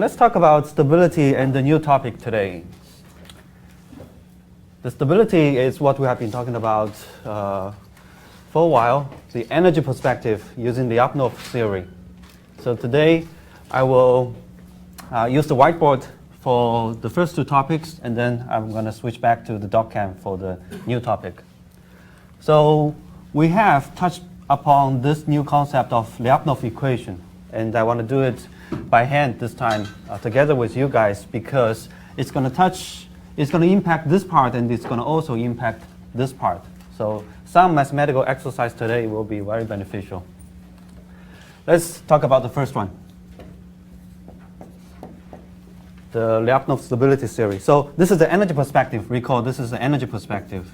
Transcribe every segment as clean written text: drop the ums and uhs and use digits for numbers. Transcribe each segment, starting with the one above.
let's talk about stability and the new topic today. The stability is what we have been talking about for a while, the energy perspective using the Lyapunov theory. So today I will use the whiteboard for the first two topics, and then I'm going to switch back to the doc-cam for the new topic. So we have touched upon this new concept of Lyapunov equation, and I want to do it by hand this time together with you guys, because it's going to impact this part, and it's going to also impact this part. So some mathematical exercise today will be very beneficial. Let's talk about the first one, the Lyapunov stability theory. So this is the energy perspective. Recall, this is the energy perspective.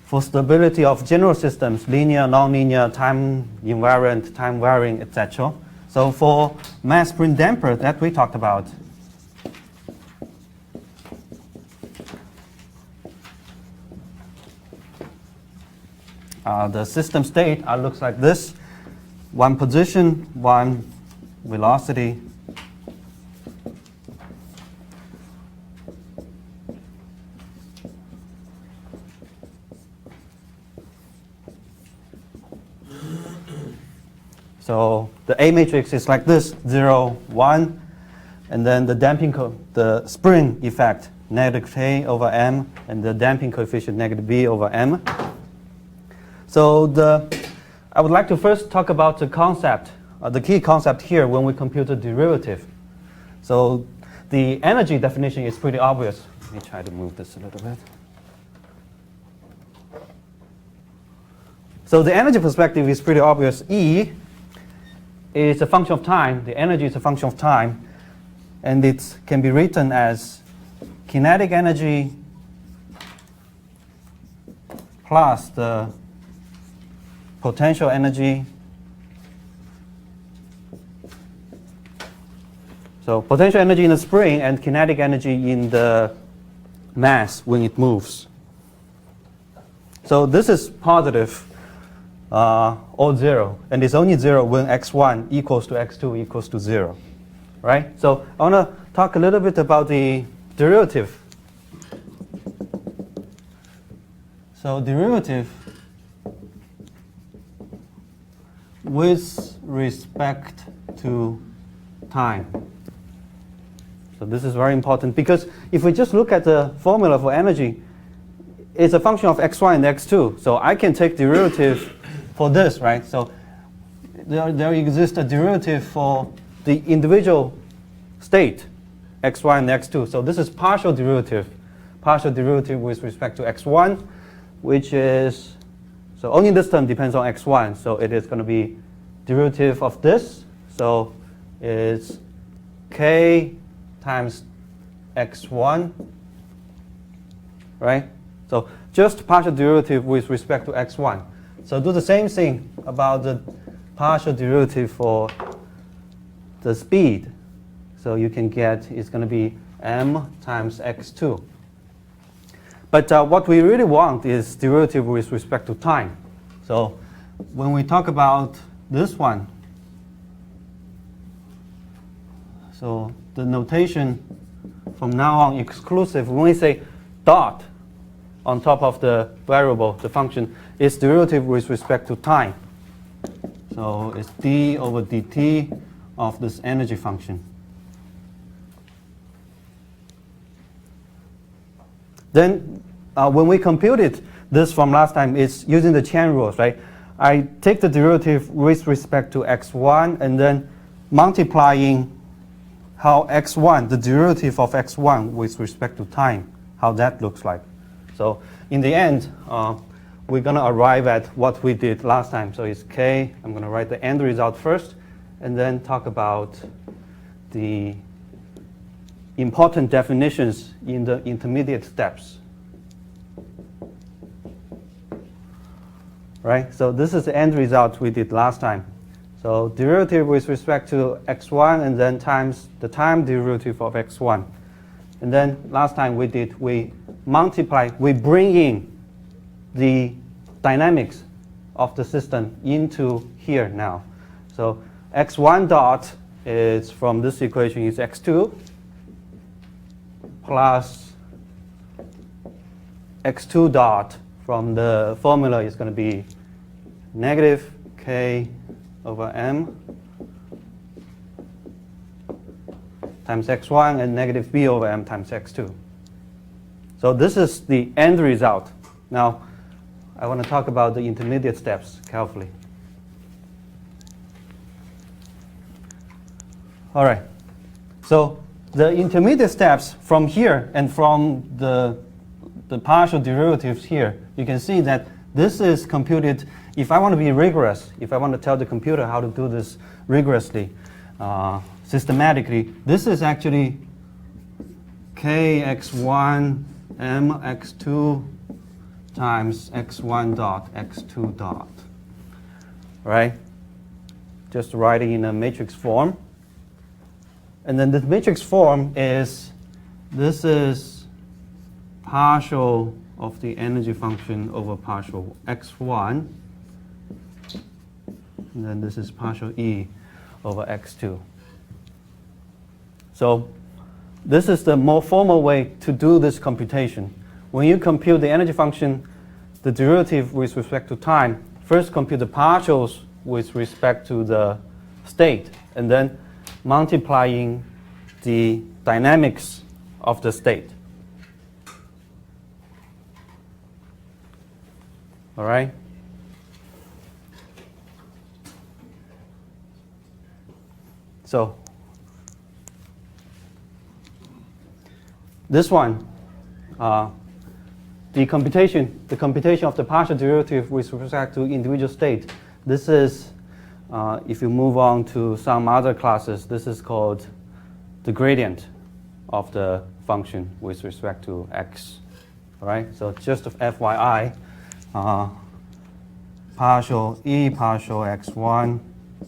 For stability of general systems, linear, nonlinear, time invariant, time varying, etc. So for mass spring damper that we talked about, the system state looks like this: one position, one velocity. So the A matrix is like this: 0, 1, and then the damping the spring effect, negative K over M, and the damping coefficient, negative B over M. So I would like to first talk about the concept, the key concept here when we compute the derivative. So the energy definition is pretty obvious. Let me try to move this a little bit. So the energy perspective is pretty obvious. E is a function of time. The energy is a function of time, and it can be written as kinetic energy plus the potential energy. So potential energy in the spring and kinetic energy in the mass when it moves. So this is positive or 0, and it's only 0 when x1 equals to x2 equals to 0, right? So I want to talk a little bit about the derivative. So derivative with respect to time. So this is very important, because if we just look at the formula for energy, it's a function of x1 and x2. So I can take derivative for this, right? So there exists a derivative for the individual state, x1 and x2. So this is partial derivative with respect to x1, which is, so only this term depends on x1. So it is going to be derivative of this. So it's k times x1, right? So just partial derivative with respect to x1. So do the same thing about the partial derivative for the speed. So you can get, it's going to be m times x2. But what we really want is derivative with respect to time. So when we talk about this one, so the notation from now on exclusive, when we say dot on top of the variable, the function, is derivative with respect to time. So it's d over dt of this energy function. Then when we computed this from last time, it's using the chain rules, right? I take the derivative with respect to x1 and then multiplying how x1, the derivative of x1 with respect to time, how that looks like. So in the end, we're going to arrive at what we did last time. So it's k. I'm going to write the end result first, and then talk about the important definitions in the intermediate steps. Right? So this is the end result we did last time. So derivative with respect to x1, and then times the time derivative of x1. And then last time we bring in the dynamics of the system into here now. So x1 dot is from this equation is x2 plus x2 dot from the formula is going to be negative k over m times x1 and negative b over m times x2. So this is the end result. Now, I want to talk about the intermediate steps carefully. All right. So the intermediate steps from here and from the partial derivatives here, you can see that this is computed. If I want to be rigorous, if I want to tell the computer how to do this rigorously, systematically, this is actually kx1 mx2 times x1 dot x2 dot, right? Just writing in a matrix form. And then the matrix form is, this is partial of the energy function over partial x1. And then this is partial E over x2. So this is the more formal way to do this computation. When you compute the energy function, the derivative with respect to time, first compute the partials with respect to the state, and then multiplying the dynamics of the state. All right? So this one, the computation of the partial derivative with respect to individual state, this is, if you move on to some other classes, this is called the gradient of the function with respect to x. All right, so just of FYI, partial E partial x1,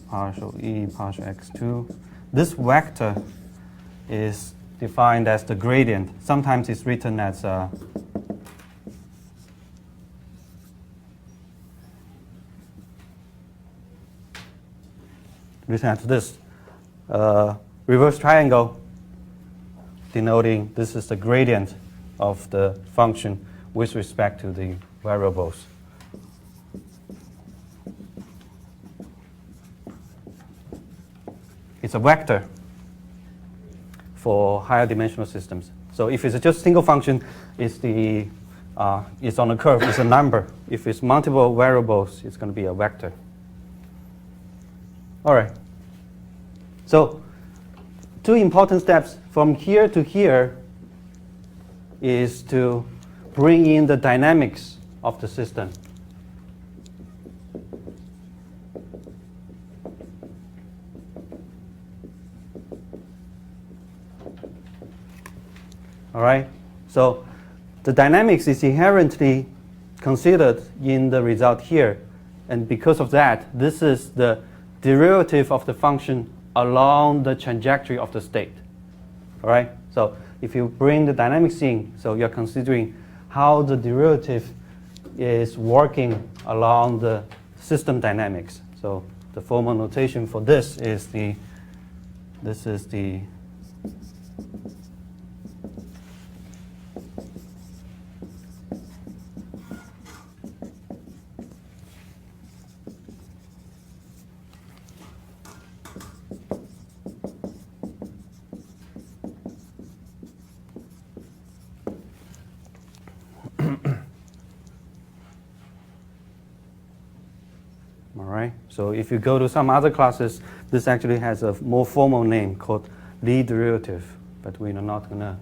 partial E partial x2. This vector is defined as the gradient. Sometimes it's written as this reverse triangle, denoting this is the gradient of the function with respect to the variables. It's a vector for higher dimensional systems. So if it's just single function, it's on a curve, it's a number. If it's multiple variables, it's going to be a vector. All right. So two important steps from here to here is to bring in the dynamics of the system. All right. So the dynamics is inherently considered in the result here. And because of that, this is the derivative of the function along the trajectory of the state. All right? So if you bring the dynamics in, so you're considering how the derivative is working along the system dynamics. So the formal notation for this is the So if you go to some other classes, this actually has a more formal name called Lie derivative, but we're not going to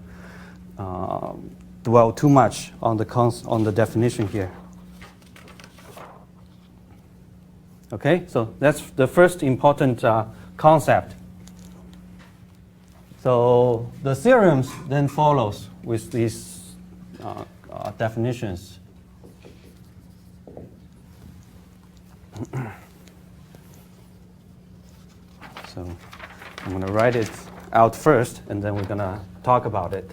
dwell too much on the definition here. Okay, so that's the first important concept. So the theorems then follows with these definitions. So I'm going to write it out first, and then we're going to talk about it.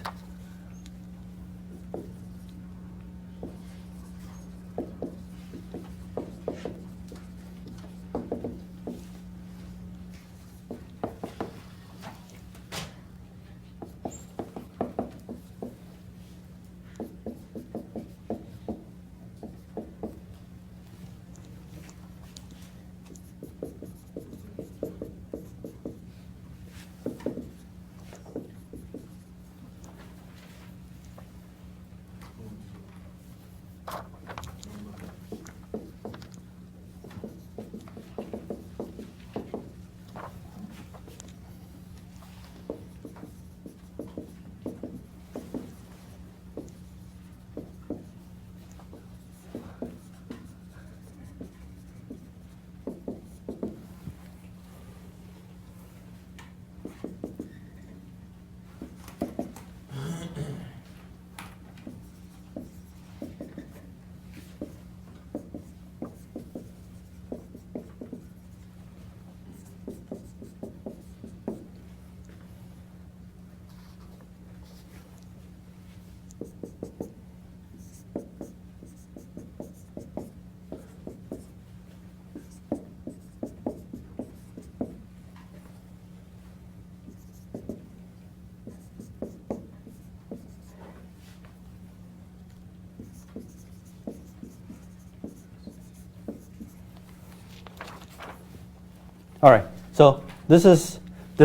All right, so the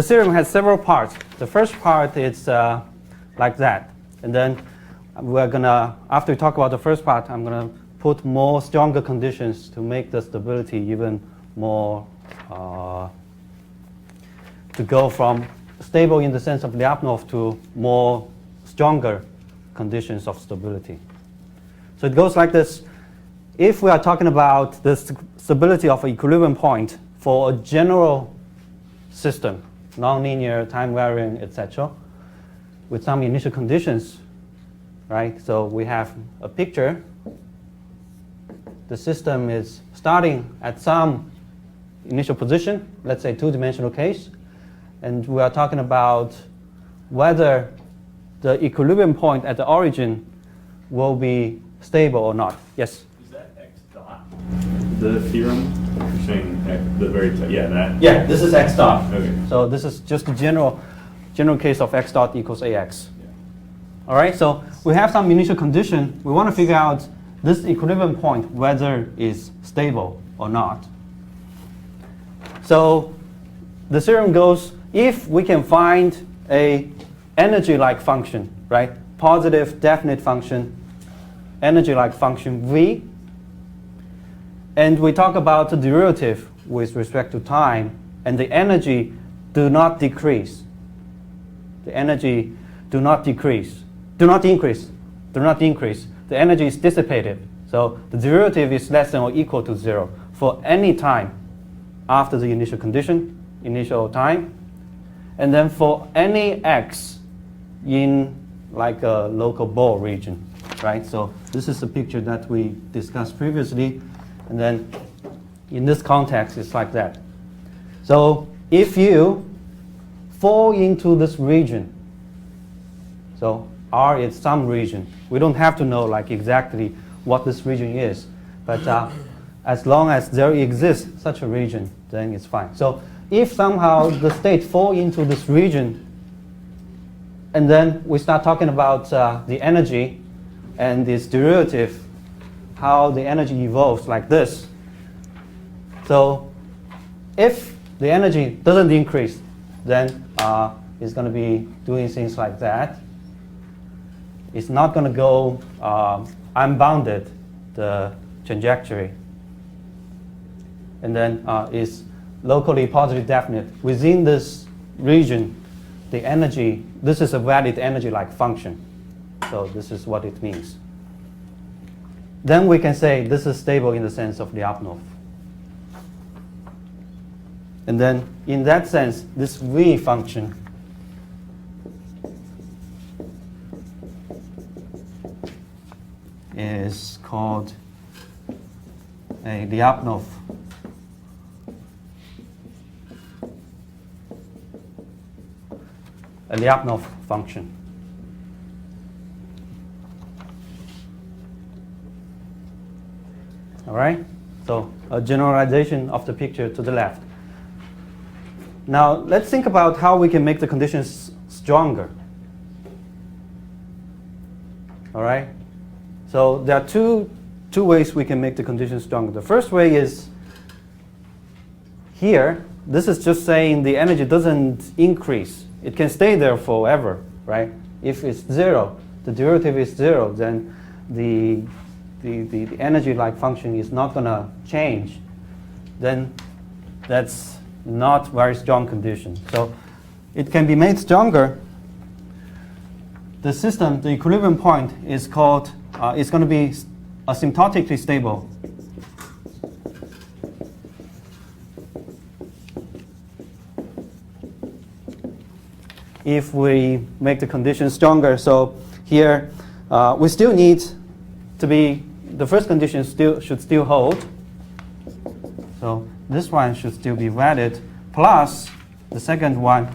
theorem has several parts. The first part is like that. And then we're gonna, after we talk about the first part, I'm gonna put more stronger conditions to make the stability even more, to go from stable in the sense of Lyapunov to more stronger conditions of stability. So it goes like this. If we are talking about the stability of an equilibrium point for a general system, nonlinear, time varying, etc., with some initial conditions, right? So we have a picture. The system is starting at some initial position, let's say two-dimensional case, and we are talking about whether the equilibrium point at the origin will be stable or not. Yes? Is that x dot the theorem? You're saying the very top, yeah, that? Yeah, this is x dot. Okay. So this is just a general case of x dot equals ax. Yeah. All right, so we have some initial condition. We want to figure out this equilibrium point, whether it's stable or not. So the theorem goes, if we can find a energy-like function, right? Positive definite function, energy-like function v, and we talk about the derivative with respect to time, and the energy do not decrease. The energy do not decrease, do not increase. The energy is dissipated. So the derivative is less than or equal to 0 for any time after the initial condition, initial time, and then for any x in like a local ball region, right? So this is the picture that we discussed previously, and then in this context it's like that. So if you fall into this region, so R is some region. We don't have to know like exactly what this region is, but as long as there exists such a region, then it's fine. So if somehow the state fall into this region, and then we start talking about the energy and this derivative, how the energy evolves like this. So if the energy doesn't increase, then it's going to be doing things like that. It's not going to go unbounded, the trajectory. And then it's locally positive definite. Within this region, the energy, this is a valid energy-like function. So this is what it means. Then we can say this is stable in the sense of Lyapunov. And then in that sense, this v function is called a Lyapunov function. All right? So a generalization of the picture to the left. Now let's think about how we can make the conditions stronger. All right? So there are two ways we can make the conditions stronger. The first way is here. This is just saying the energy doesn't increase. It can stay there forever, right? If it's 0, the derivative is 0, then the energy-like function is not going to change. Then that's not very strong condition. So it can be made stronger. The system, the equilibrium point is called, it's going to be asymptotically stable. If we make the condition stronger, so here we still need to be, the first condition should still hold. So this one should still be valid, plus the second one,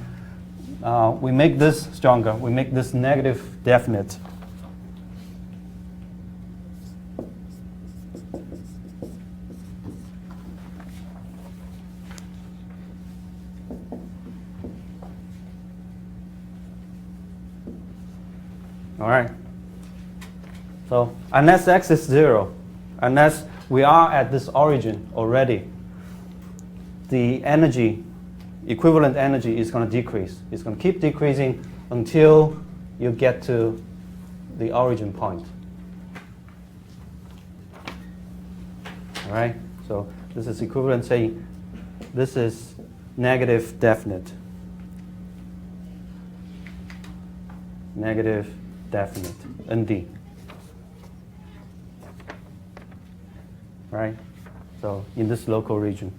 we make this stronger. We make this negative definite. All right. So unless x is 0, unless we are at this origin already, the energy, equivalent energy, is going to decrease. It's going to keep decreasing until you get to the origin point. All right? So this is equivalent, say, this is negative definite. Negative definite, ND. Right? So in this local region.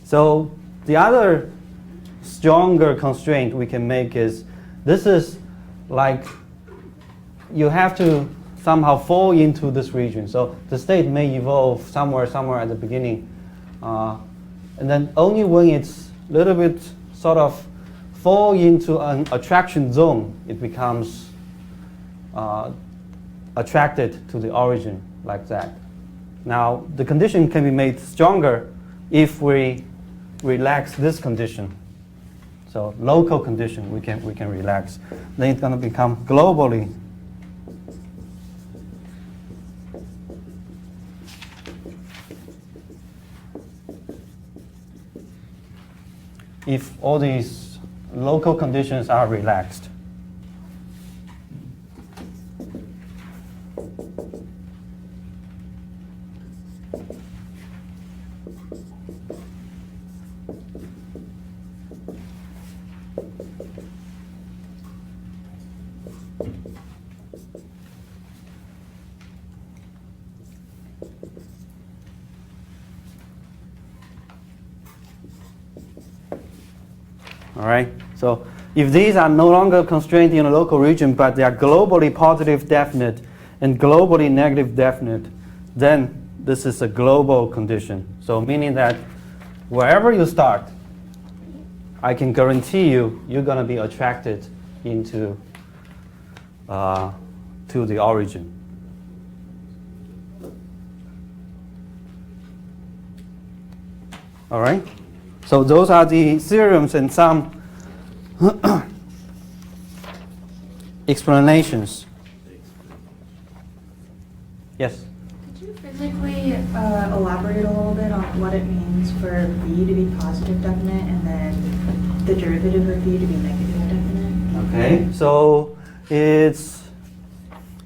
So the other stronger constraint we can make is, this is like you have to somehow fall into this region. So the state may evolve somewhere at the beginning. And then only when it's a little bit sort of fall into an attraction zone, it becomes attracted to the origin like that. Now, the condition can be made stronger if we relax this condition. So local condition we can relax. Then it's going to become globally if all these local conditions are relaxed. All right. So if these are no longer constrained in a local region, but they are globally positive definite and globally negative definite, then this is a global condition. So meaning that wherever you start, I can guarantee you're going to be attracted into to the origin. All right. So those are the theorems and some explanations. Yes? Could you physically elaborate a little bit on what it means for V to be positive definite and then the derivative of V to be negative definite? Okay, so it's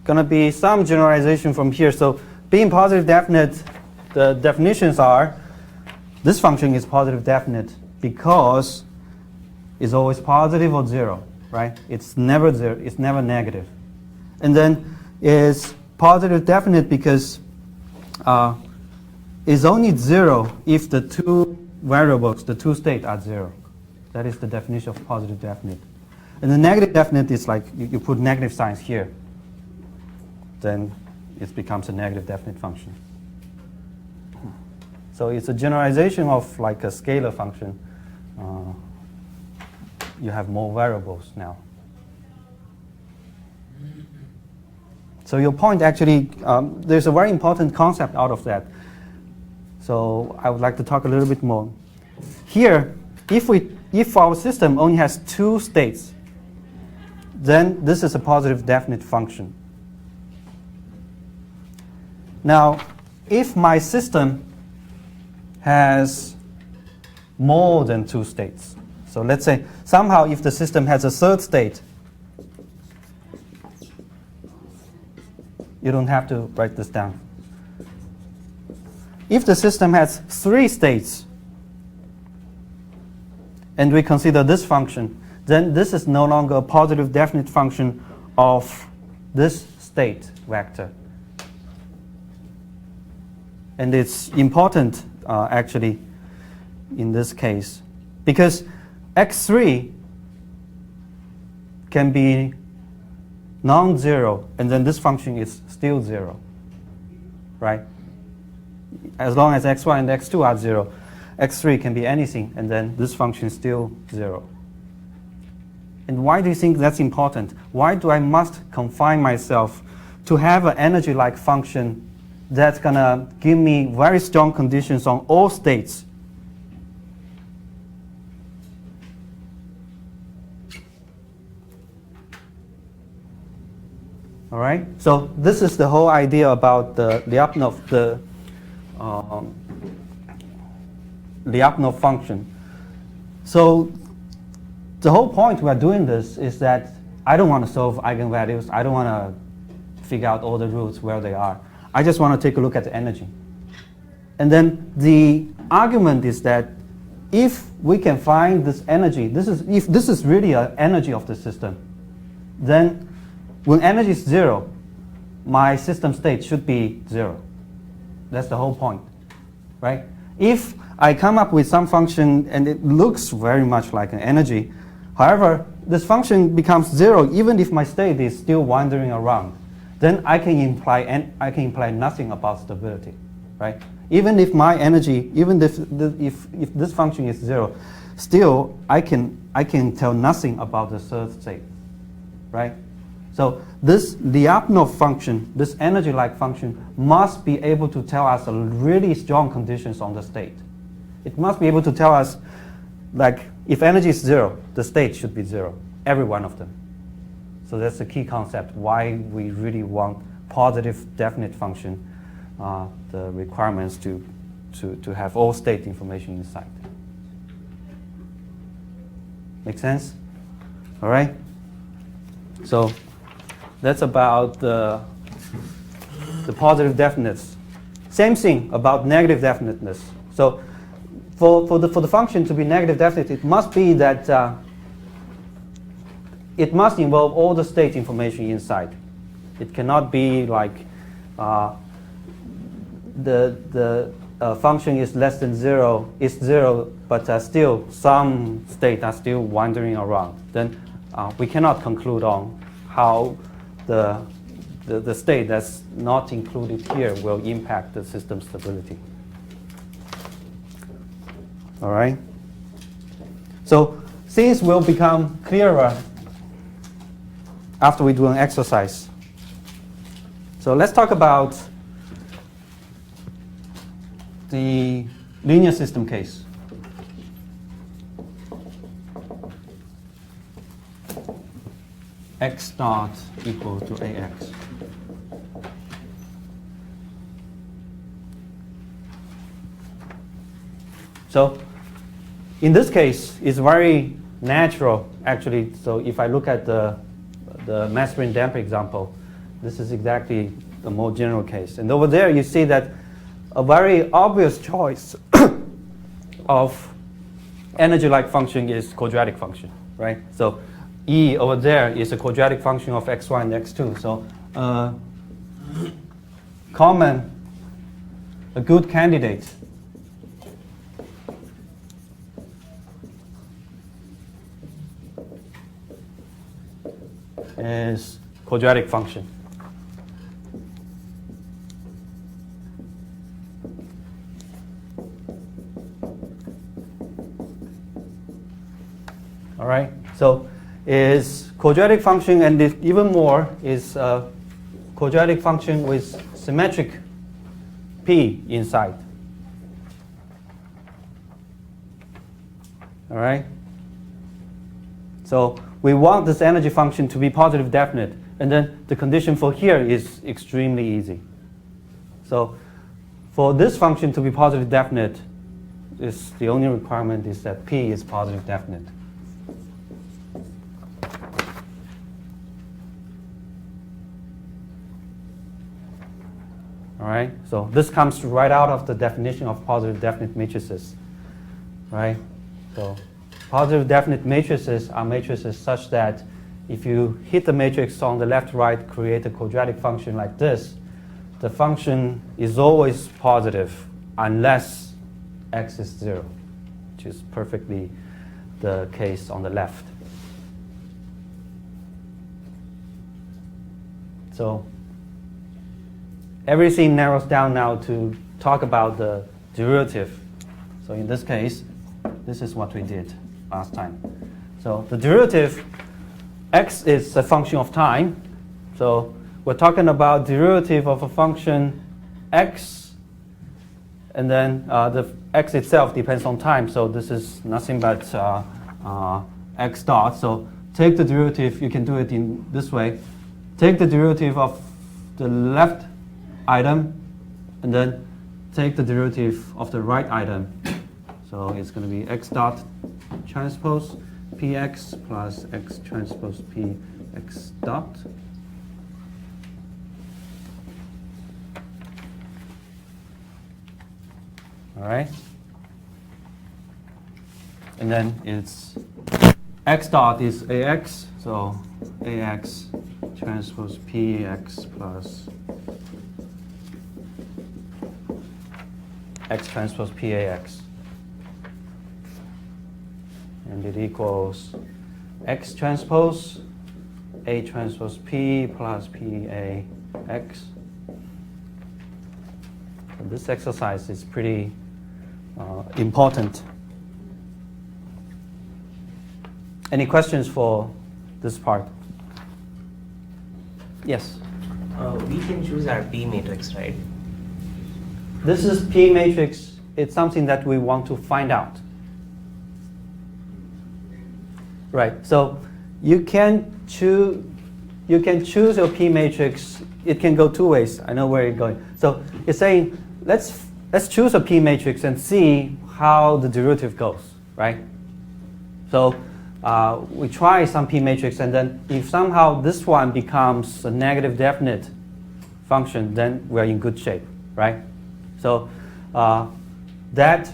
going to be some generalization from here. So being positive definite, the definitions are, this function is positive definite because it's always positive or zero, right? It's never zero, it's never negative. And then it's positive definite because it's only zero if the two variables, the two states are zero. That is the definition of positive definite. And the negative definite is like you put negative signs here. Then it becomes a negative definite function. So it's a generalization of like a scalar function. You have more variables now. So your point actually, there's a very important concept out of that. So I would like to talk a little bit more. Here, if our system only has two states, then this is a positive definite function. Now, if my system has more than two states, so let's say somehow if the system has a third state, you don't have to write this down. If the system has three states, and we consider this function, then this is no longer a positive definite function of this state vector. And it's important, actually, in this case, because x3 can be non-zero, and then this function is still zero, right? As long as x1 and x2 are zero, x3 can be anything, and then this function is still zero. And why do you think that's important? Why do I must confine myself to have an energy-like function that's going to give me very strong conditions on all states? All right. So this is the whole idea about the Lyapunov, Lyapunov function. So the whole point we are doing this is that I don't want to solve eigenvalues. I don't want to figure out all the roots where they are. I just want to take a look at the energy. And then the argument is that if we can find this energy, if this is really an energy of the system, then when energy is 0, my system state should be 0. That's the whole point, right? If I come up with some function and it looks very much like an energy, however, this function becomes 0 even if my state is still wandering around, then I can imply nothing about stability, right? Even if my energy, even if this function is 0, still I can tell nothing about the third state, right? So this Lyapunov function, this energy-like function, must be able to tell us a really strong conditions on the state. It must be able to tell us, like, if energy is 0, the state should be 0, every one of them. So that's the key concept, why we really want positive definite function, the requirements to have all state information inside. Make sense? All right? So that's about the positive definiteness. Same thing about negative definiteness. So for the function to be negative definite, it must be that it must involve all the state information inside. It cannot be like the function is less than 0, is 0, but still some state are still wandering around. Then we cannot conclude on how the state that's not included here will impact the system stability. All right? So things will become clearer after we do an exercise. So let's talk about the linear system case. X dot equal to AX. So in this case, it's very natural, actually. So if I look at the mass spring damper example, this is exactly the more general case. And over there, you see that a very obvious choice of energy-like function is quadratic function, right? So E over there is a quadratic function of x1 and x2. So a good candidate is quadratic function. All right, so is quadratic function, and even more is a quadratic function with symmetric p inside. All right, so we want this energy function to be positive definite, and then the condition for here is extremely easy. So for this function to be positive definite, the only requirement is that p is positive definite. All right, so this comes right out of the definition of positive definite matrices, right? So positive definite matrices are matrices such that if you hit the matrix on the left, right, create a quadratic function like this, the function is always positive unless x is 0, which is perfectly the case on the left. So everything narrows down now to talk about the derivative. So in this case, this is what we did last time. So the derivative, x is a function of time. So we're talking about derivative of a function x, and then the x itself depends on time. So this is nothing but x dot. So take the derivative, you can do it in this way. take the derivative of the left item, and then take the derivative of the right item. So it's going to be x dot transpose px plus x transpose px dot. All right. And then it's x dot is ax, so ax transpose px plus x transpose PAX. And it equals x transpose A transpose P plus PAX. So this exercise is pretty important. Any questions for this part? Yes? We can choose our P matrix, right? This is P matrix. It's something that we want to find out. Right. So you can choose your P matrix. It can go two ways. I know where you're going. So it's saying let's choose a P matrix and see how the derivative goes, right? So we try some P matrix, and then if somehow this one becomes a negative definite function, then we're in good shape, right? So that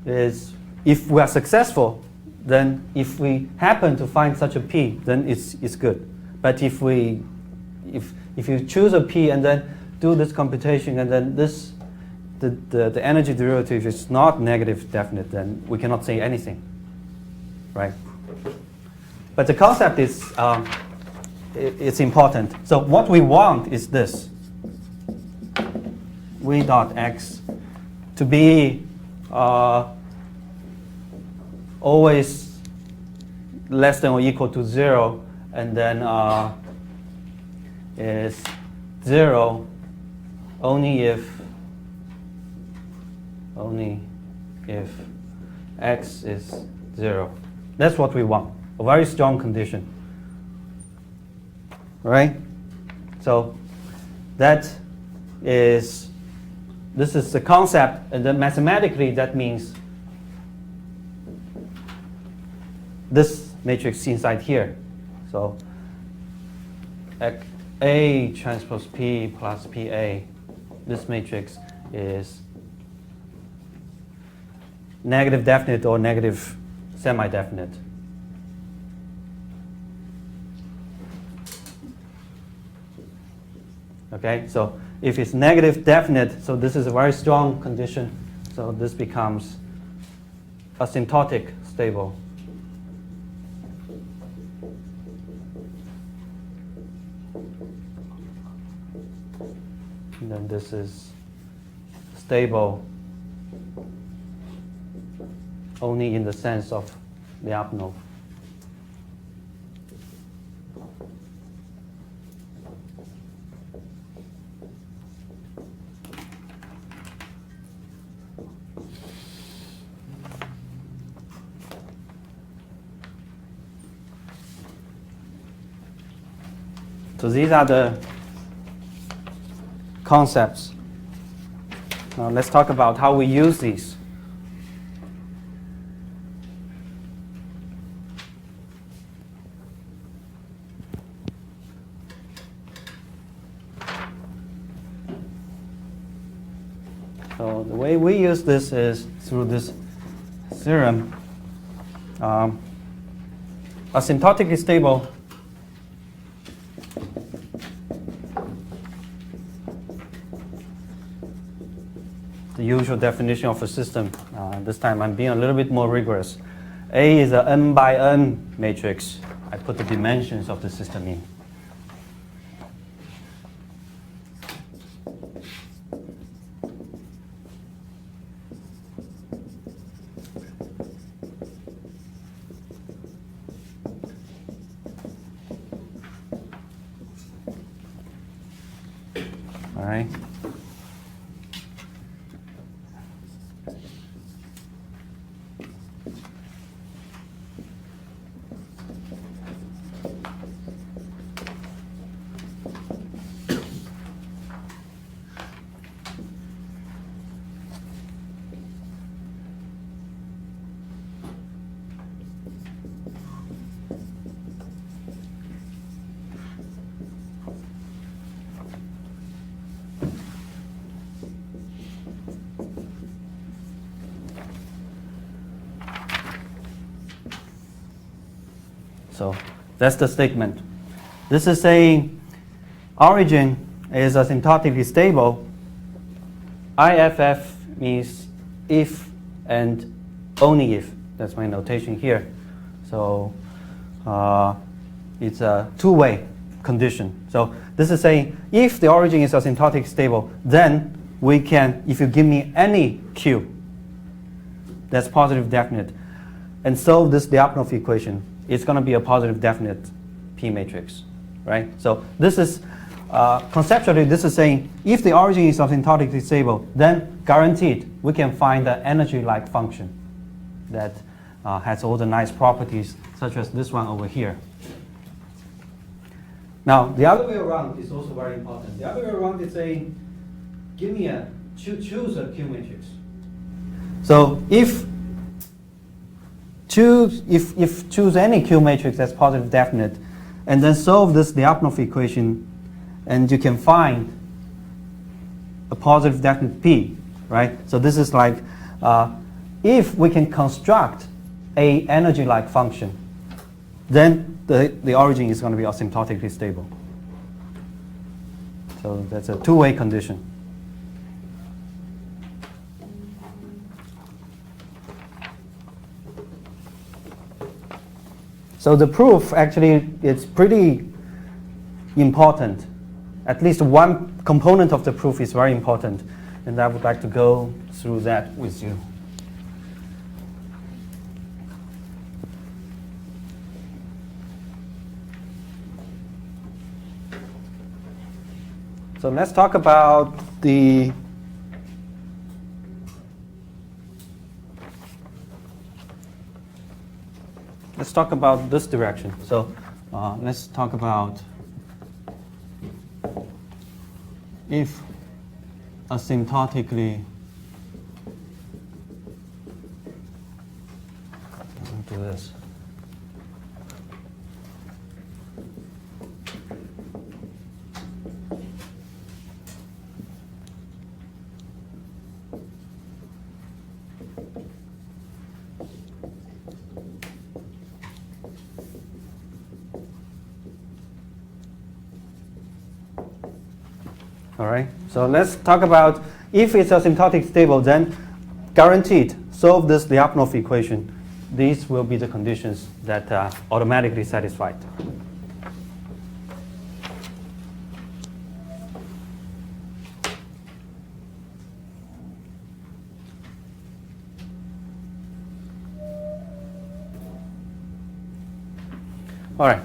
is, if we are successful, then if we happen to find such a P, then it's good. But if you choose a P and then do this computation, and then the energy derivative is not negative definite, then we cannot say anything, right? But the concept is it's important. So what we want is this: v dot x to be always less than or equal to 0, and then is 0 only if x is 0. That's what we want. A very strong condition. Right? So this is the concept, and then mathematically that means this matrix inside here. So A transpose P plus PA, this matrix is negative definite or negative semi-definite. Okay, so if it's negative definite, so this is a very strong condition, so this becomes asymptotic stable. And then this is stable only in the sense of Lyapunov. So these are the concepts. Now let's talk about how we use these. So the way we use this is through this theorem. Asymptotically stable the usual definition of a system. This time I'm being a little bit more rigorous. A is a n by n matrix. I put the dimensions of the system in. All right. So that's the statement. This is saying origin is asymptotically stable. IFF means if and only if. That's my notation here. So it's a two-way condition. So this is saying if the origin is asymptotically stable, then we can, if you give me any Q that's positive definite and solve this Lyapunov equation, it's going to be a positive definite P matrix, right? So this is conceptually, this is saying if the origin is asymptotically stable, then guaranteed we can find the energy-like function that has all the nice properties, such as this one over here. Now, the other way around is also very important. The other way around is saying, give me a, choose a Q matrix. So if choose any Q matrix that's positive definite, and then solve this Lyapunov equation, and you can find a positive definite P, right? So this is like, if we can construct a energy-like function, then the origin is going to be asymptotically stable. So that's a two-way condition. So the proof actually is pretty important. At least one component of the proof is very important, and I would like to go through that with you. So let's talk about the this direction. So let's talk about if asymptotically do this. All right, so let's talk about if it's asymptotic stable, then guaranteed solve this Lyapunov equation. These will be the conditions that are automatically satisfied. All right,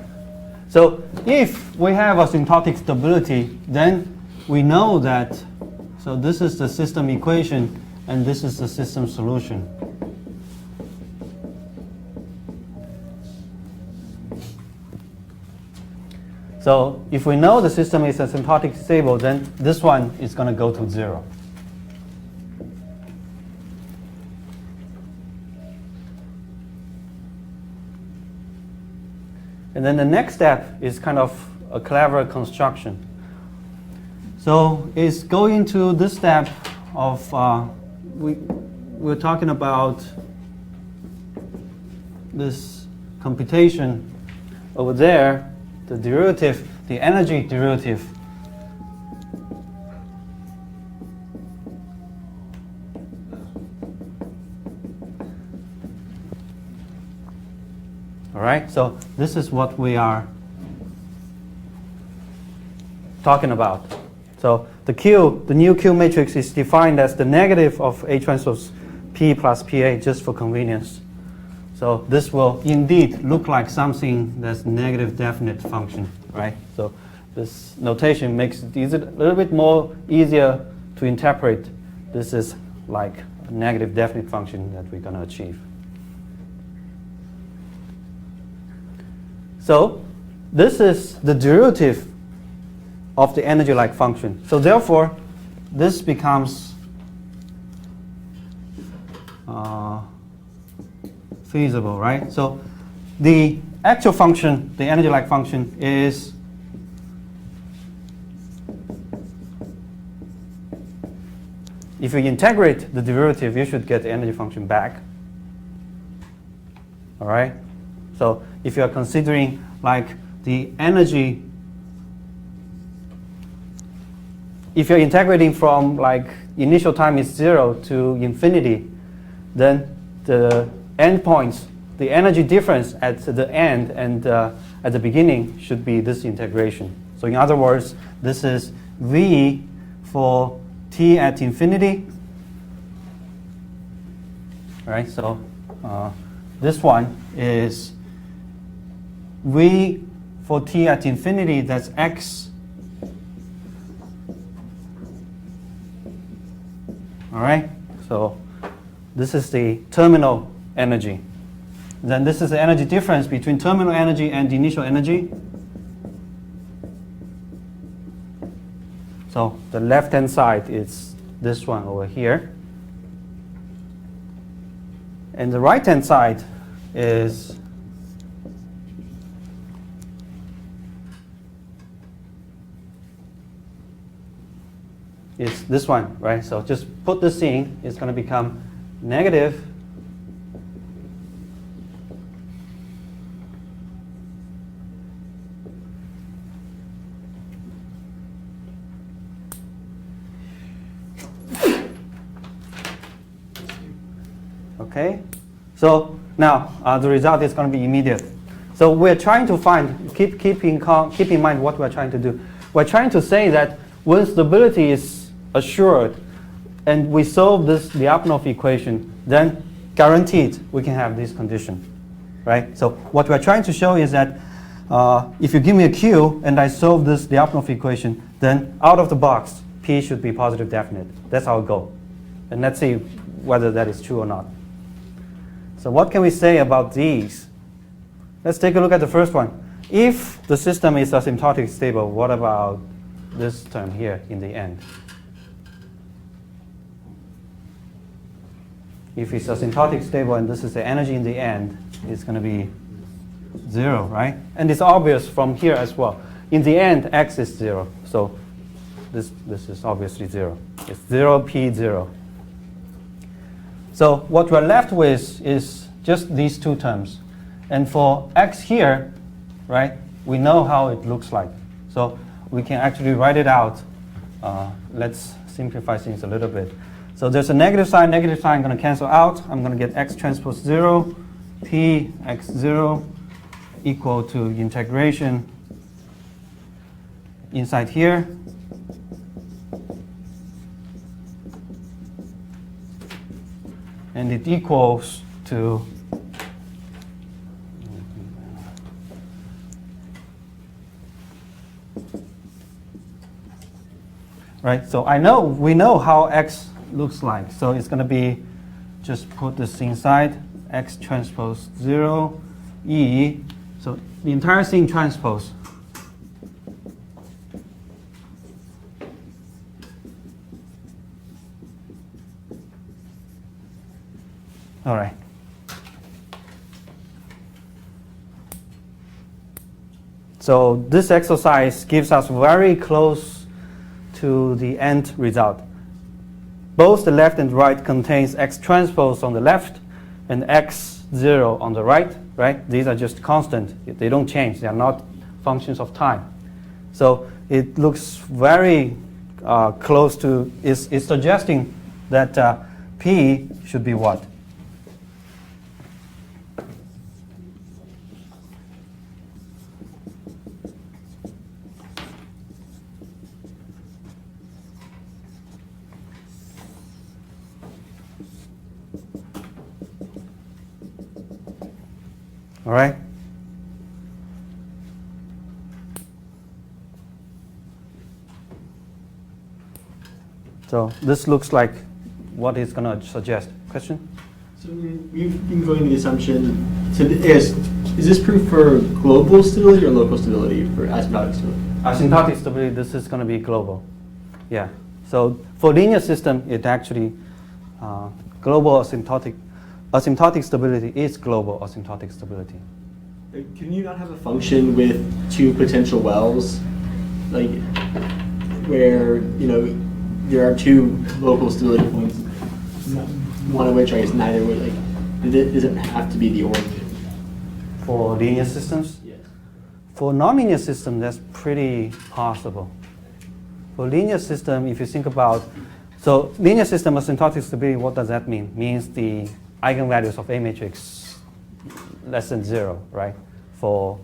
so if we have asymptotic stability, then we know that, so this is the system equation and this is the system solution. So if we know the system is asymptotic stable, then this one is going to go to 0. And then the next step is kind of a clever construction. So it's going to this step of, we're talking about this computation over there, the derivative, the energy derivative. All right, so this is what we are talking about. So the Q, the new Q matrix is defined as the negative of A transpose P plus PA just for convenience. So this will indeed look like something that's negative definite function, right? So this notation makes it a little bit more easier to interpret. This is like a negative definite function that we're going to achieve. So this is the derivative of the energy-like function. So therefore, this becomes feasible, right? So the actual function, the energy-like function, is if you integrate the derivative, you should get the energy function back. All right? So if you are considering like the energy, if you're integrating from like initial time is 0 to infinity, then the endpoints, the energy difference at the end and at the beginning should be this integration. So in other words, this is V for t at infinity. All right, so this one is V for t at infinity, that's x. All right, so this is the terminal energy. Then this is the energy difference between terminal energy and the initial energy. So the left-hand side is this one over here. And the right-hand side is this one, right? So just put this in, it's going to become negative okay? So now the result is going to be immediate. So we're trying to find, keep in mind what we're trying to do. We're trying to say that when stability is assured and we solve this Lyapunov equation, then guaranteed we can have this condition, right? So what we're trying to show is that if you give me a Q and I solve this Lyapunov equation, then out of the box, P should be positive definite. That's our goal. And let's see whether that is true or not. So what can we say about these? Let's take a look at the first one. If the system is asymptotic stable, what about this term here in the end? If it's asymptotic stable and this is the energy in the end, it's going to be 0, right? And it's obvious from here as well. In the end, x is 0. So this is obviously 0. It's 0, P 0. So what we're left with is just these two terms. And for x here, right, we know how it looks like. So we can actually write it out. Let's simplify things a little bit. So there's a negative sign going to cancel out. I'm going to get x transpose 0, P x 0 equal to integration inside here. And it equals to right. So we know how x looks like. So it's going to be, just put this inside, x transpose 0, E. So the entire thing transpose. All right. So this exercise gives us very close to the end result. Both the left and right contains x transpose on the left and x 0 on the right, right? These are just constant. They don't change. They are not functions of time. So it looks very close to, it's suggesting that P should be what? All right? So this looks like what it's going to suggest. Question? So we've been going to the assumption, so is this proof for global stability or local stability for asymptotic stability? Asymptotic stability, this is going to be global. Yeah. So for linear system, it actually, global asymptotic stability is global asymptotic stability. Can you not have a function with two potential wells, like where there are two local stability points, one of which I guess neither would does it have to be the origin For linear systems? Yes. For nonlinear system, that's pretty possible. For linear system, if you think about, so linear system asymptotic stability, what does that mean? Means the eigenvalues of A matrix less than 0, right? For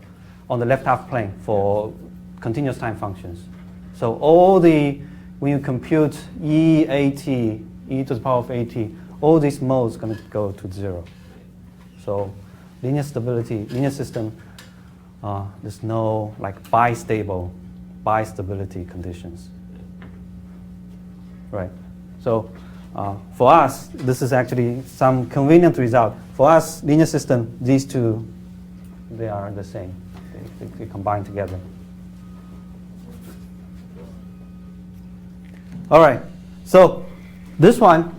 on the left half plane for continuous time functions. So all the, when you compute EAT, e to the power of AT, all these modes are going to go to 0. So linear stability, linear system, there's no like bistability conditions. Right. So for us, this is actually some convenient result. For us, linear system, these two, they are the same. They combine together. All right. So this one,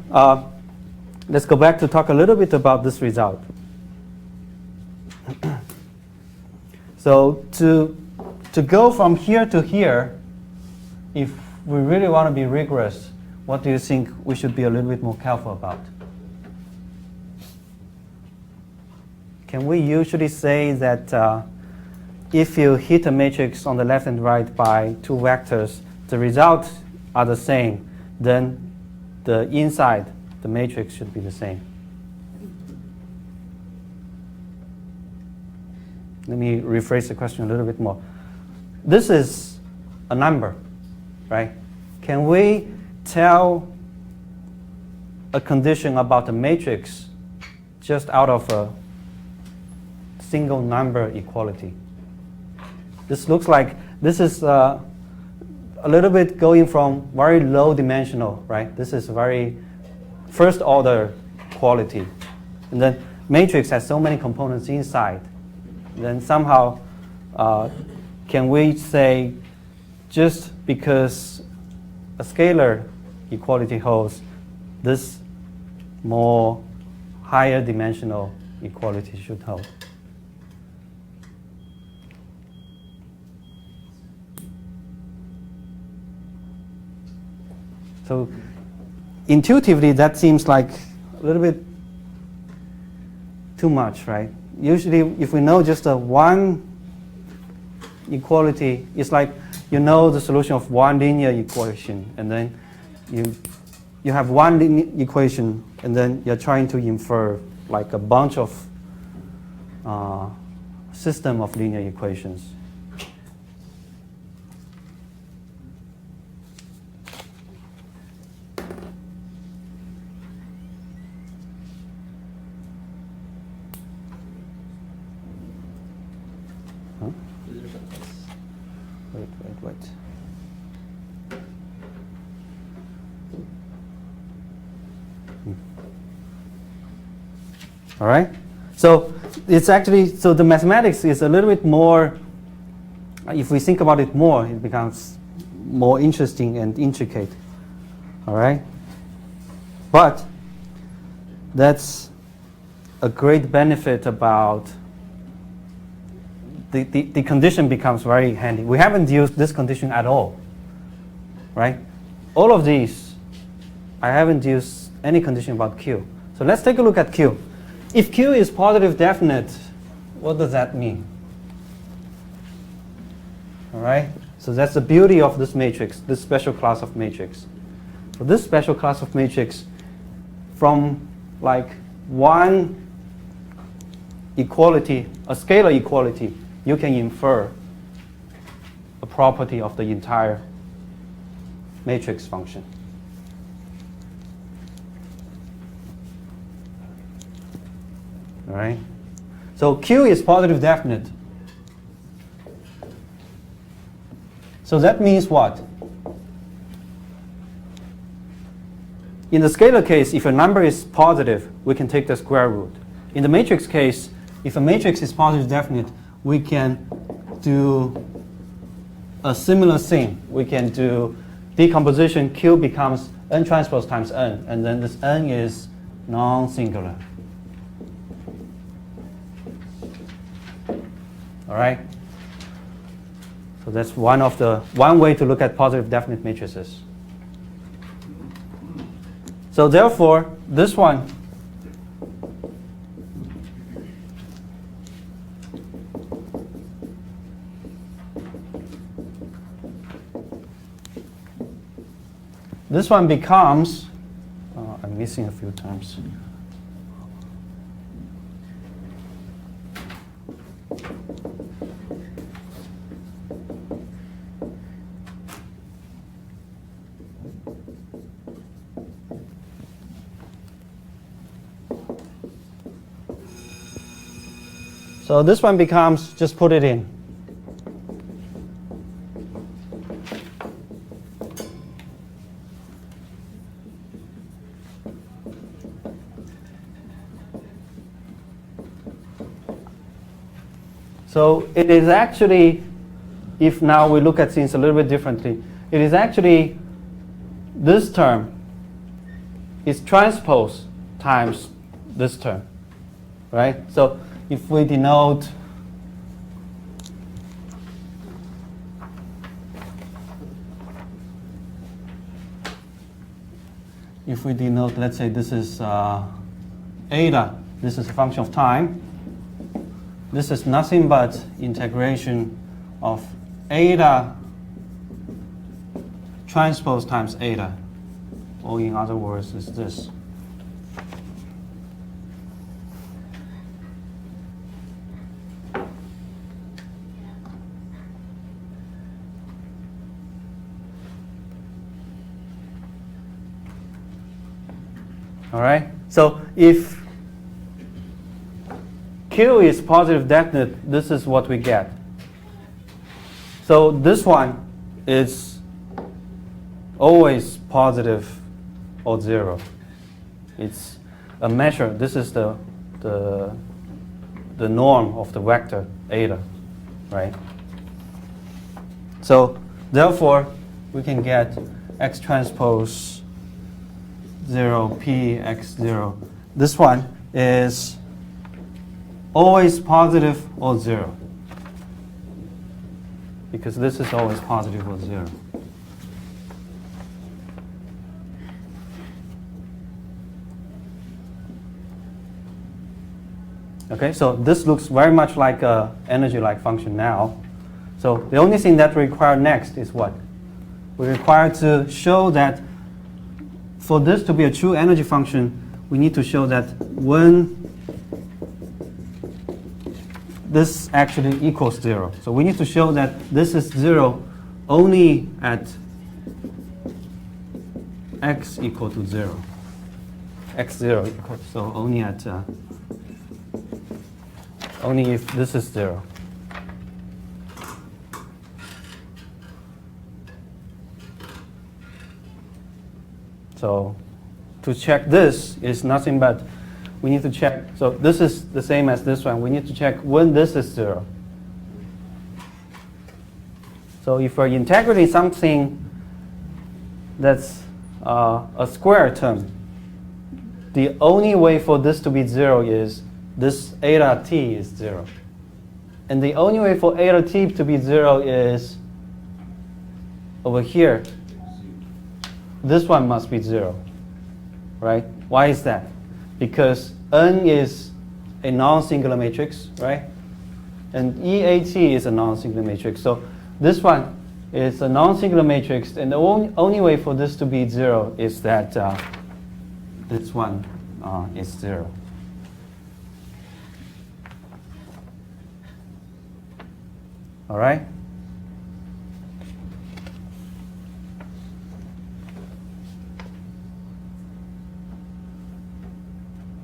let's go back to talk a little bit about this result. So to go from here to here, if we really want to be rigorous, what do you think we should be a little bit more careful about? Can we usually say that if you hit a matrix on the left and right by two vectors, the results are the same, then the inside, the matrix should be the same? Let me rephrase the question a little bit more. This is a number, right? Can we tell a condition about the matrix just out of a single number equality? This looks like, this is a little bit going from very low dimensional, right? This is very first order quality. And then matrix has so many components inside. Then somehow, can we say just because a scalar equality holds, this more higher dimensional equality should hold? So intuitively, that seems like a little bit too much, right? Usually, if we know just a one equality, it's like you know the solution of one linear equation, and then you have one linear equation, and then you're trying to infer like a bunch of system of linear equations. Wait. All right. So it's actually, so the mathematics is a little bit more, if we think about it more, it becomes more interesting and intricate. All right. But that's a great benefit about the condition becomes very handy. We haven't used this condition at all, right? All of these, I haven't used any condition about Q. So let's take a look at Q. If Q is positive definite, what does that mean? All right? So that's the beauty of this matrix, this special class of matrix. So this special class of matrix, from like one equality, a scalar equality, you can infer a property of the entire matrix function. All right? So Q is positive definite. So that means what? In the scalar case, if a number is positive, we can take the square root. In the matrix case, if a matrix is positive definite, we can do a similar thing. We can do decomposition. Q becomes n transpose times n, and then this n is non-singular. All right? So that's one way to look at positive definite matrices. So therefore, this one this one becomes, I'm missing a few terms. So this one becomes, just put it in. So it is actually, if now we look at things a little bit differently, it is actually this term is transpose times this term, right? So if we denote let's say this is eta, this is a function of time. This is nothing but integration of eta transpose times eta, or in other words, is this. All right. So if Q is positive definite, this is what we get. So this one is always positive or 0. It's a measure. This is the norm of the vector eta, right? So therefore, we can get x transpose 0 p x 0. This one is always positive or 0, because this is always positive or 0. Okay, so this looks very much like a energy-like function now. So the only thing that we require next is what? We require to show that for this to be a true energy function, we need to show that when this actually equals 0. So we need to show that this is 0 only at x equal to 0. x0 equals, so only at only if this is 0. So to check this is nothing but we need to check. So this is the same as this one. We need to check when this is 0. So if we're integrating something that's a square term, the only way for this to be 0 is this eta t is 0. And the only way for eta t to be 0 is over here. This one must be 0, right? Why is that? Because N is a non-singular matrix, right? And EAT is a non-singular matrix. So this one is a non-singular matrix, and the only way for this to be 0 is that this one is 0. All right?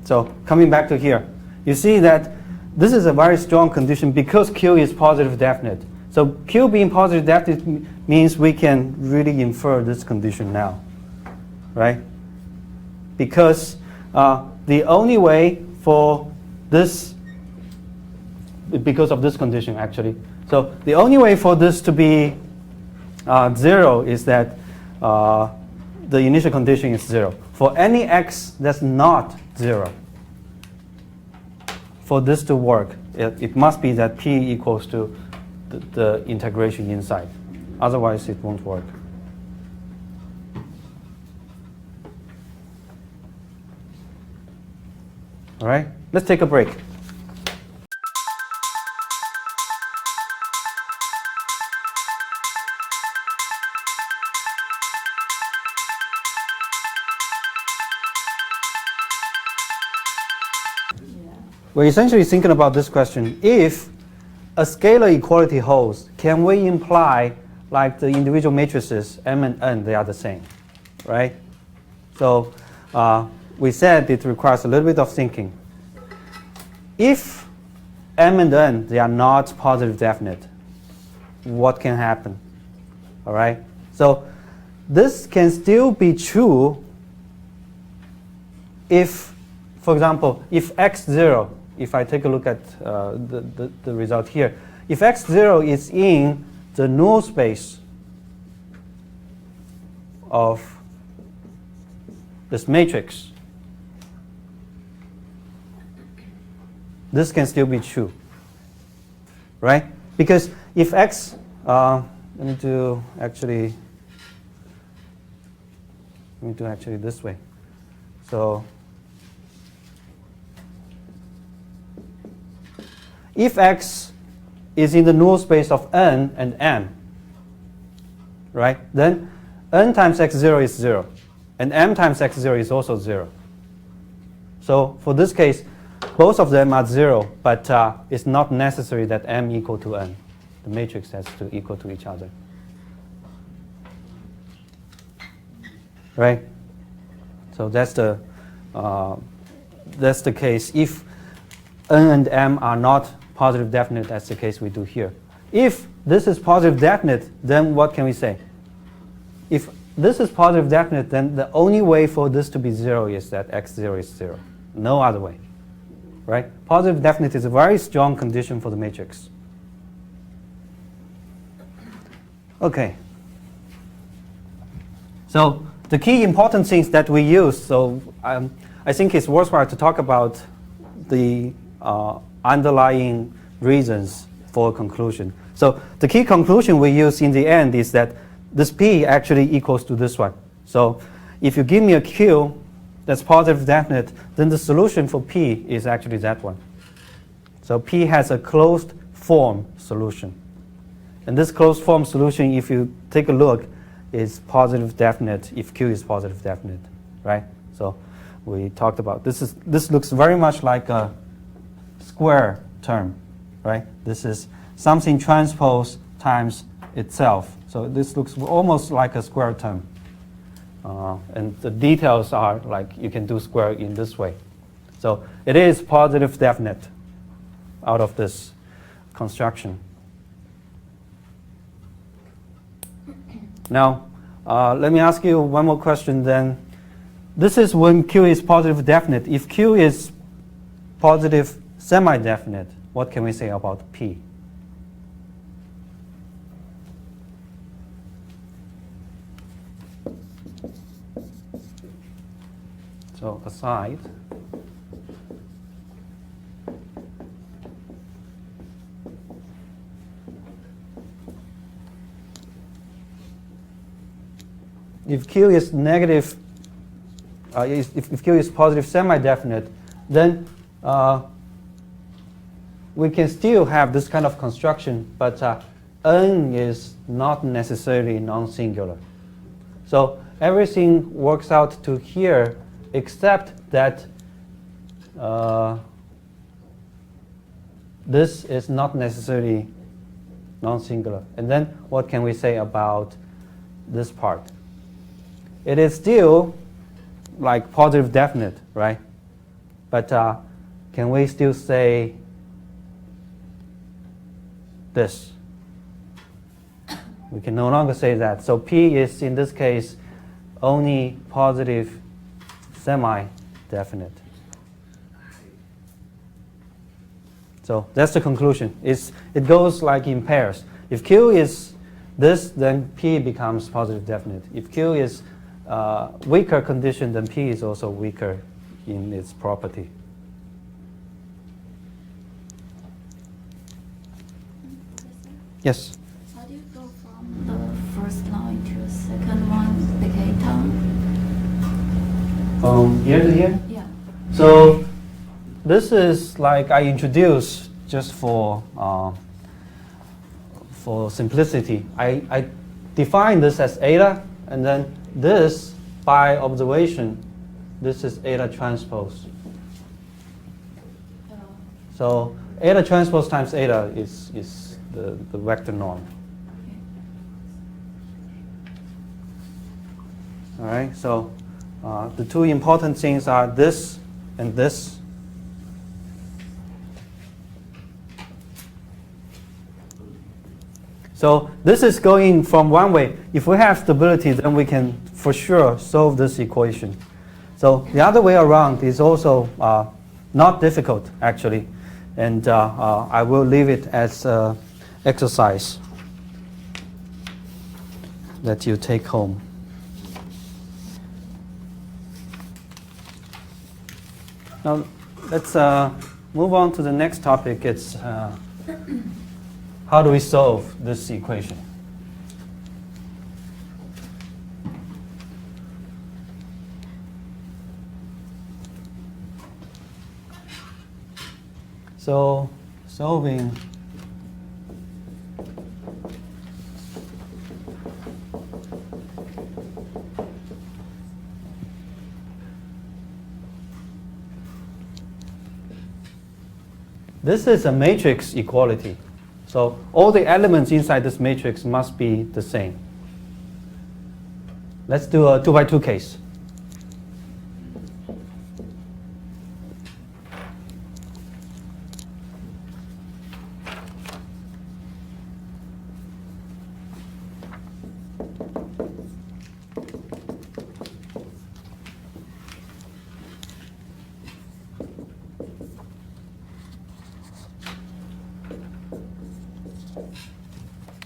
So coming back to here, you see that this is a very strong condition because Q is positive definite. So Q being positive definite means we can really infer this condition now, right? Because the only way for this, because of this condition actually, so the only way for this to be 0 is that the initial condition is 0. For any x that's not 0, for this to work, it must be that p equals to the integration inside. Otherwise, it won't work. All right, let's take a break. we're essentially thinking about this question. If a scalar equality holds, can we imply like the individual matrices M and N, they are the same, right? So we said it requires a little bit of thinking. If M and N, they are not positive definite, what can happen? All right? So this can still be true if, for example, if x0, if I take a look at the result here, if x0 is in the null space of this matrix, this can still be true, right? Because if x, let me do actually this way. So if x is in the null space of n and m, right, then n times x0 is 0, and m times x0 is also 0. So for this case, both of them are 0, but it's not necessary that m equal to n. The matrix has to equal to each other. Right? So that's the case. If n and m are not positive definite, that's the case we do here. If this is positive definite, then what can we say? If this is positive definite, then the only way for this to be 0 is that x0 is 0. No other way. Right? Positive definite is a very strong condition for the matrix. Okay. So the key important things that we use, so I think it's worthwhile to talk about the underlying reasons for a conclusion. So the key conclusion we use in the end is that this P actually equals to this one. So if you give me a Q that's positive definite, then the solution for P is actually that one. So P has a closed form solution. And this closed form solution, if you take a look, is positive definite if Q is positive definite, right? So we talked about this. This looks very much like a square term, right? This is something transpose times itself. So this looks almost like a square term. And the details are like you can do square in this way. So it is positive definite out of this construction. Now, let me ask you one more question then. This is when Q is positive definite. If Q is positive semi-definite, what can we say about P? So aside, if Q is negative, if Q is positive semi-definite, then we can still have this kind of construction, but N is not necessarily non-singular. So everything works out to here except that this is not necessarily non-singular. And then what can we say about this part? It is still like positive definite, right? But can we still say this? We can no longer say that. So P is, in this case, only positive semi-definite. So that's the conclusion. It goes like in pairs. If Q is this, then P becomes positive definite. If Q is weaker condition, then P is also weaker in its property. Yes? How do you go from the first line to the second one, the K term? Here to here? Yeah. So this is like I introduced just for simplicity. I define this as eta, and then this, by observation, this is eta transpose. So eta transpose times eta is the vector norm. All right, so the two important things are this and this. So this is going from one way. If we have stability, then we can for sure solve this equation. So the other way around is also not difficult, actually. And I will leave it as an exercise that you take home. Now, let's move on to the next topic. It's how do we solve this equation? So, solving this is a matrix equality. So all the elements inside this matrix must be the same. Let's do a 2x2 case.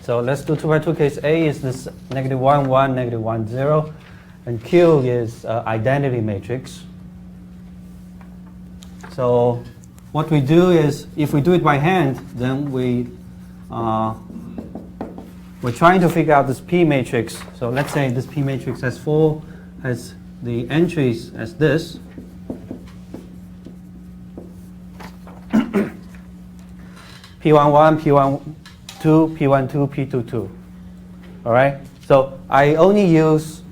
So let's do 2x2 case. A is this -1, 1, -1, 0. And Q is identity matrix. So what we do is, if we do it by hand, then we're trying to figure out this P matrix. So let's say this P matrix has the entries as this. P11, P12, P12, P22. All right? So I only use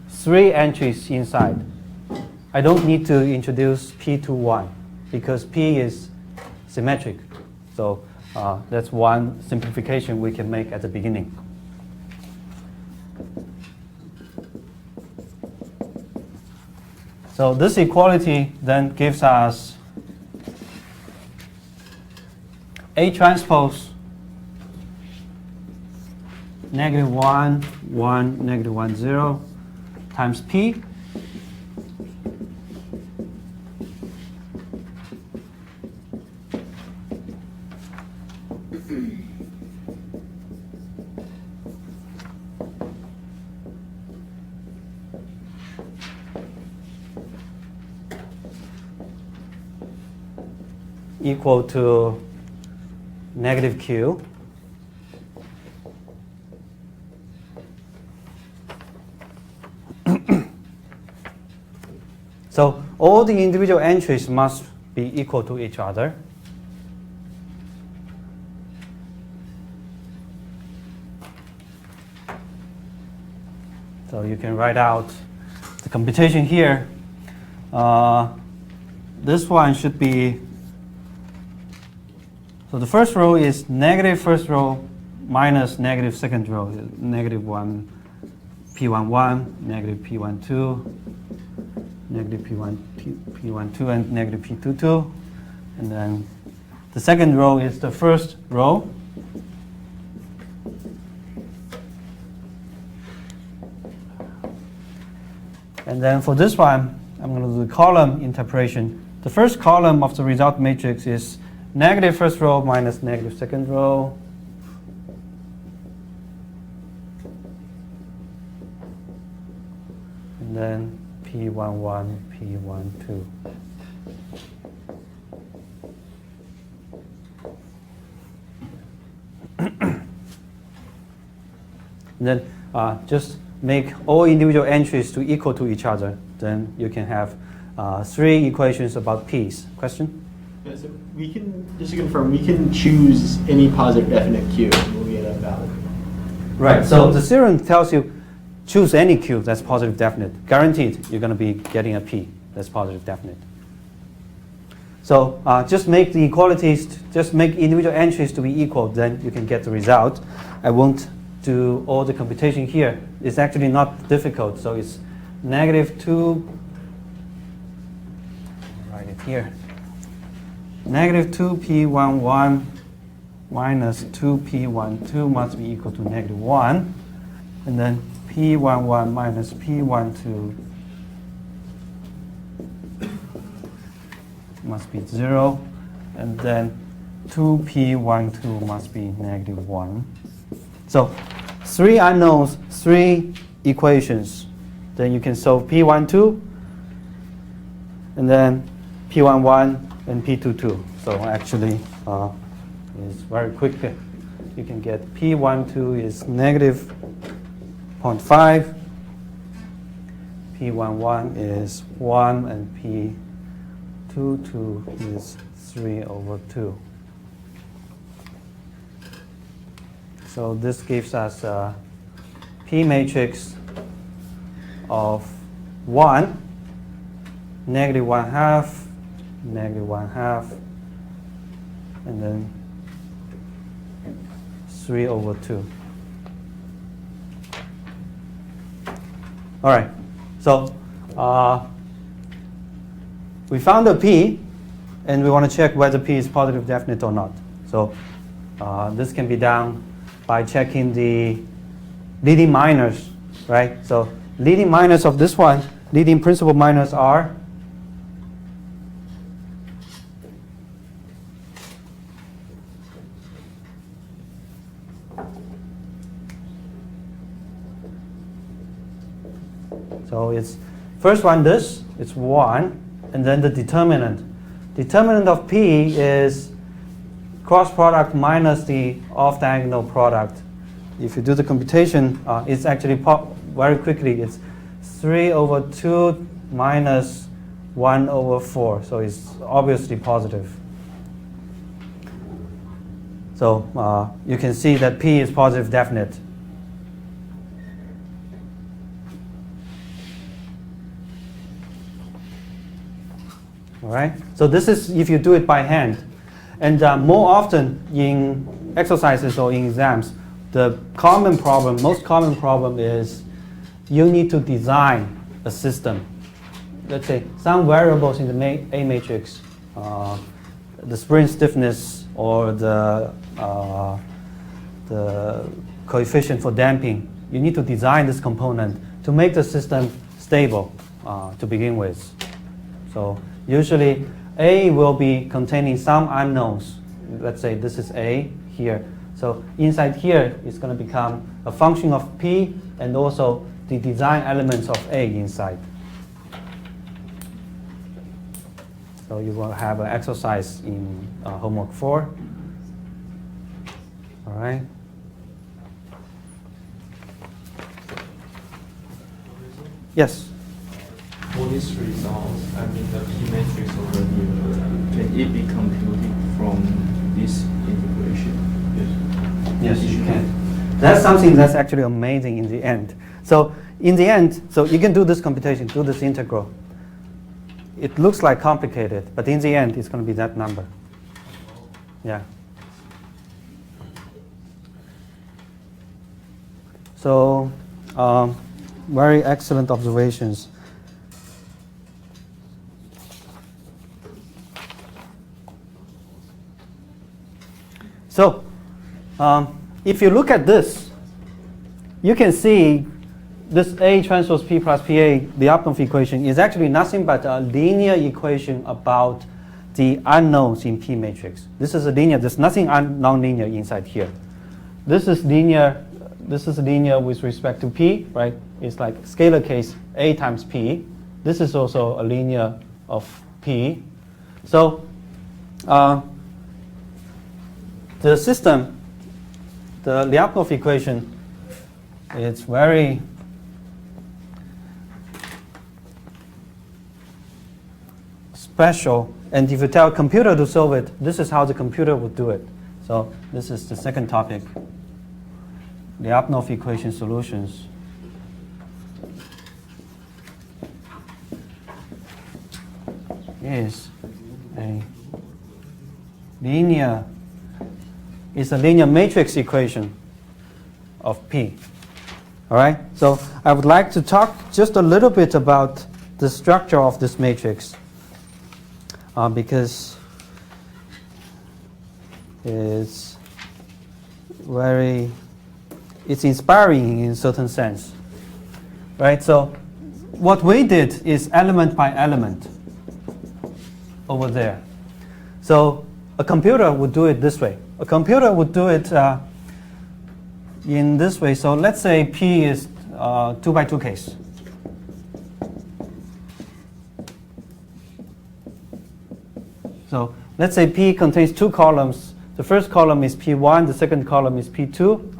3 entries inside. I don't need to introduce P21 because P is symmetric. So that's one simplification we can make at the beginning. So this equality then gives us A transpose -1, 1, -1, 0 times P equal to -Q. So all the individual entries must be equal to each other. So you can write out the computation here. This one should be, so the first row is negative first row minus negative second row, -1 P11, negative P12, negative P12, and negative P22. And then the second row is the first row. And then for this one, I'm going to do the column interpolation. The first column of the result matrix is negative first row minus negative second row. And then P11, P12. And then just make all individual entries to equal to each other. Then you can have 3 equations about P's. Question? Yeah, so we can, just to confirm, we can choose any positive definite Q and we'll get a valid. Right, so the theorem tells you choose any Q that's positive definite. Guaranteed, you're going to be getting a P that's positive definite. So just make the equalities, just make individual entries to be equal, then you can get the result. I won't do all the computation here. It's actually not difficult, so it's negative 2, I'll write it here, negative 2p11 minus 2p12 must be equal to negative 1, and then p11 minus p12 must be 0, and then 2p12 must be negative 1. So 3 unknowns, 3 equations. Then you can solve p12, and then p11 and p22. So actually, it's very quick. You can get p12 is negative 0.5, p11 is 1, and p22 is 3/2. So this gives us a P matrix of 1, negative 1/2, negative 1/2, and then 3/2. All right, so we found a P, and we want to check whether P is positive definite or not. So this can be done by checking the leading minors, right? So leading minors of this one, leading principal minors are so it's first one this, it's 1, and then the determinant. Determinant of P is cross product minus the off-diagonal product. If you do the computation, it's actually very quickly. It's 3/2 minus 1/4. So it's obviously positive. So you can see that P is positive definite. All right. So this is if you do it by hand. And more often in exercises or in exams, the most common problem is you need to design a system. Let's say some variables in the A matrix, the spring stiffness or the coefficient for damping. You need to design this component to make the system stable to begin with. So usually A will be containing some unknowns. Let's say this is A here. So inside here it's going to become a function of P and also the design elements of A inside. So you will have an exercise in homework 4. All right. Yes. For these results, I mean the P matrix over here, can it be computed from this integration? Yes, you can. That's something that's actually amazing in the end. So in the end, so you can do this computation, do this integral. It looks like complicated, but in the end, it's going to be that number. Yeah. So very excellent observations. So if you look at this, you can see this A transpose P plus PA, the Lyapunov equation, is actually nothing but a linear equation about the unknowns in P matrix. This is a linear, there's nothing non-linear inside here. This is linear with respect to P, right? It's like scalar case A times P. This is also a linear of P. So the system, the Lyapunov equation, it's very special. And if you tell a computer to solve it, this is how the computer would do it. So this is the second topic, Lyapunov equation solutions. Is a linear is a linear matrix equation of P. All right, so I would like to talk just a little bit about the structure of this matrix because it's inspiring in a certain sense, right? So what we did is element by element over there. So a computer would do it this way. A computer would do it in this way. So let's say P is 2 by 2 case. So let's say P contains 2 columns. The first column is P1, the second column is P2,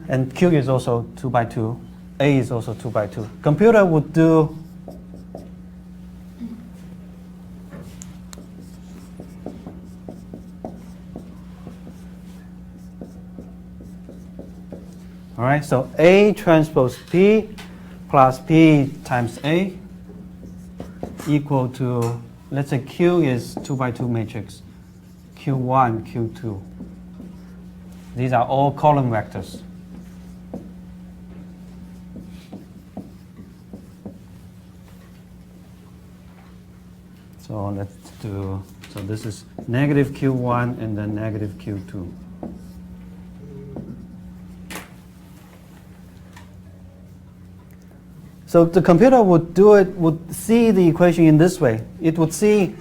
and Q is also 2 by 2. A is also 2 by 2. Computer would do all right, so A transpose P plus P times A equal to, let's say Q is 2 by 2 matrix, Q1, Q2. These are all column vectors. So let's do, so this is negative Q1 and then negative Q2. So the computer would do it, would see the equation in this way. It would see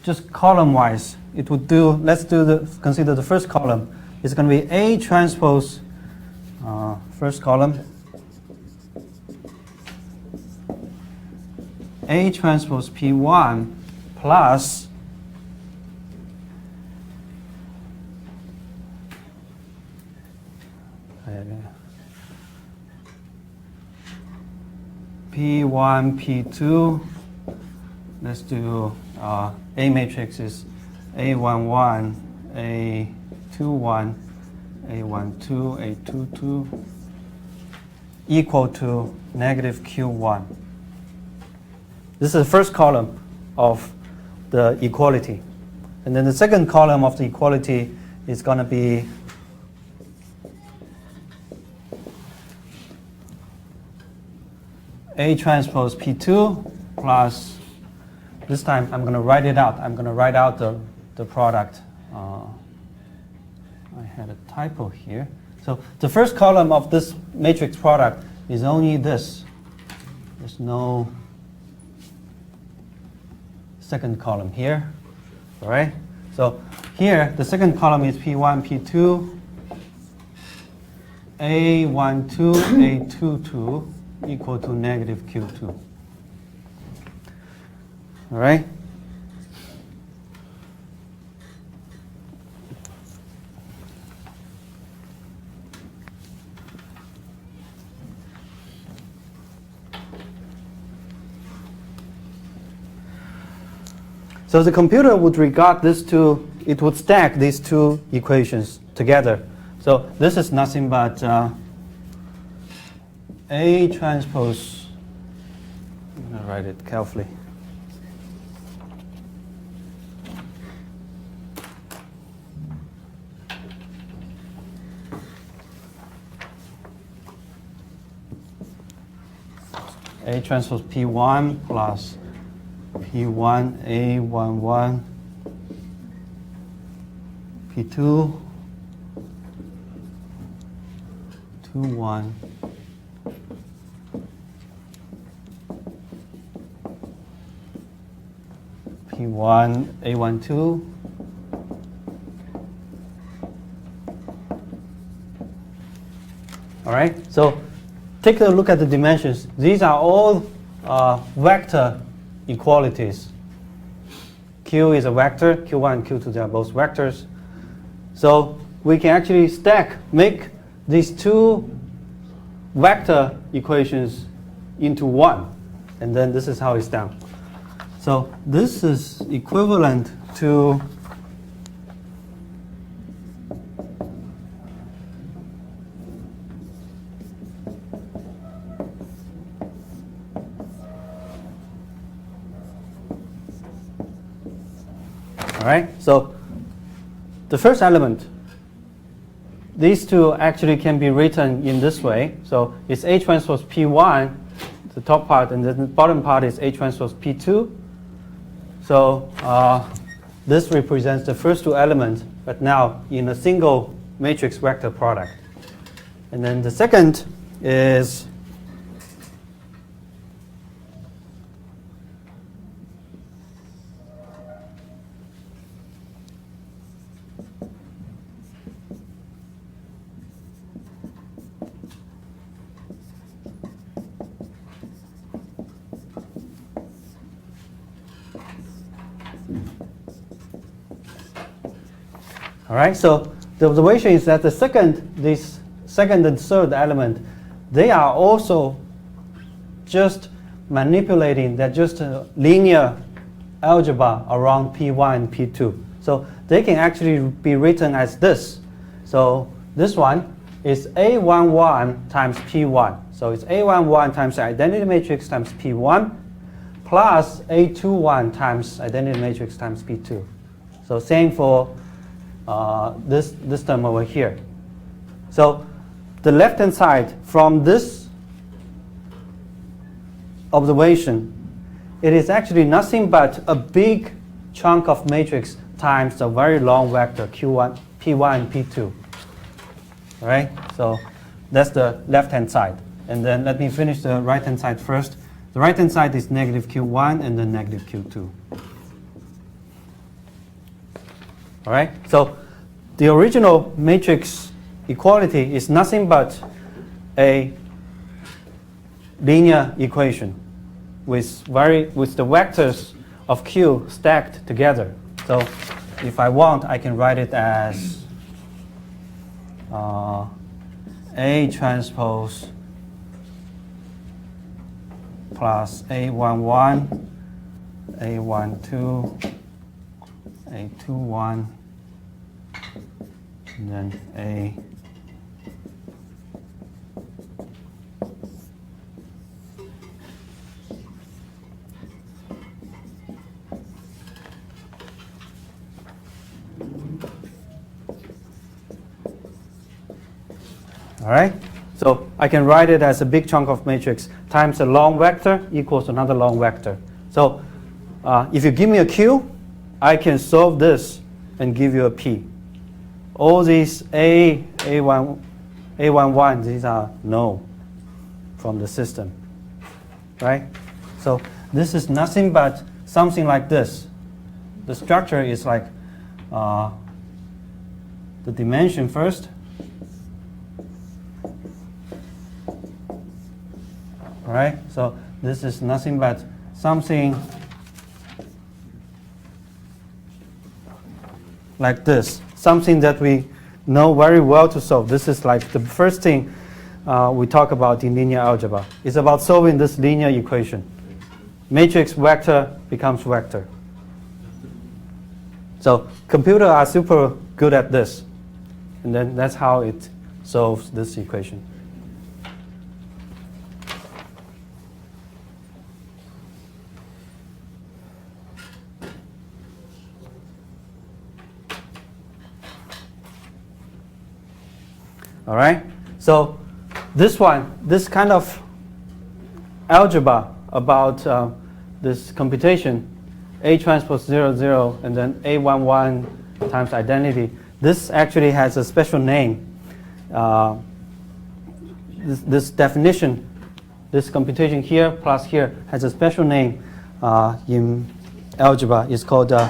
just column-wise. It would do, consider the first column. It's going to be A transpose, first column, A transpose P1 plus P1, P2. Let's do A matrix is A11, A21, A12, A22 equal to negative Q1. This is the first column of the equality. And then the second column of the equality is going to be A transpose P2 plus, this time I'm going to write it out. I'm going to write out the product. I had a typo here. So the first column of this matrix product is only this. There's no second column here. All right? So here, the second column is P1, P2, A12, A22 equal to negative Q2. All right? So the computer would regard these two, it would stack these two equations together. So this is nothing but A transpose, I'm going to write it carefully. A transpose P1 plus P1, A11, P2, 2, 1, P1, A12, all right, so take a look at the dimensions. These are all vector equalities. Q is a vector, Q1 and Q2, they are both vectors. So we can actually make these two vector equations into one. And then this is how it's done. So this is equivalent to all right, so the first element, these two actually can be written in this way. So it's A transpose P1, the top part, and then the bottom part is A transpose P2. So this represents the first two elements, but now in a single matrix vector product. And then the second is all right, so the observation is that this second and third element, they are also just manipulating, they're just a linear algebra around P1 and P2. So they can actually be written as this. So this one is A11 times P1. So it's A11 times the identity matrix times P1 plus A21 times identity matrix times P2. So same for this term over here. So the left-hand side from this observation, it is actually nothing but a big chunk of matrix times a very long vector Q1, P1, and P2. All right, so that's the left-hand side. And then let me finish the right-hand side first. The right-hand side is negative Q1 and then negative Q2. All right, so the original matrix equality is nothing but a linear equation with the vectors of Q stacked together. So if I want, I can write it as A transpose plus A11, A12, A21, and then A all right, so I can write it as a big chunk of matrix times a long vector equals another long vector. So if you give me a Q, I can solve this and give you a P. All these A11, these are no from the system, right? So this is nothing but something like this. The structure is like the dimension first, all right? So this is nothing but something like this, something that we know very well to solve. This is like the first thing we talk about in linear algebra. It's about solving this linear equation. Matrix vector becomes vector. So computers are super good at this. And then that's how it solves this equation. All right, so this kind of algebra about this computation, A transpose 0, 0, and then A11 times identity, this actually has a special name. This definition, this computation here plus here has a special name in algebra. It's called the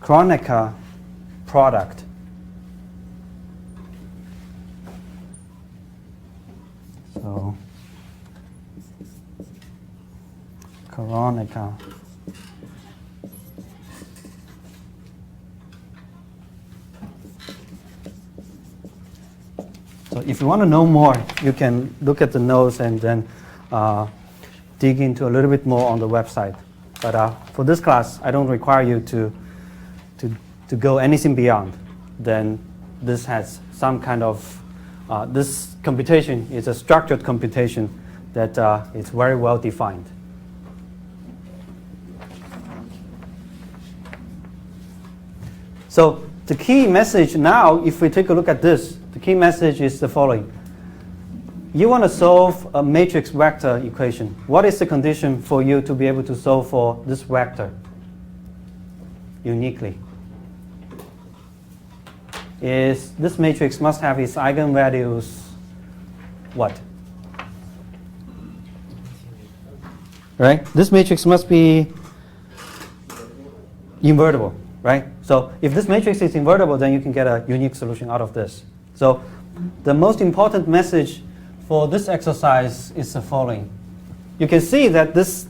Kronecker product. So, Kronecker. So if you want to know more, you can look at the notes and then dig into a little bit more on the website. But for this class, I don't require you to go anything beyond. Then this has some kind of this computation is a structured computation that is very well defined. So the key message now, if we take a look at this, the key message is the following. You want to solve a matrix vector equation. What is the condition for you to be able to solve for this vector uniquely? Is this matrix must have its eigenvalues what? Right? This matrix must be invertible, right? So if this matrix is invertible, then you can get a unique solution out of this. So the most important message for this exercise is the following. You can see that this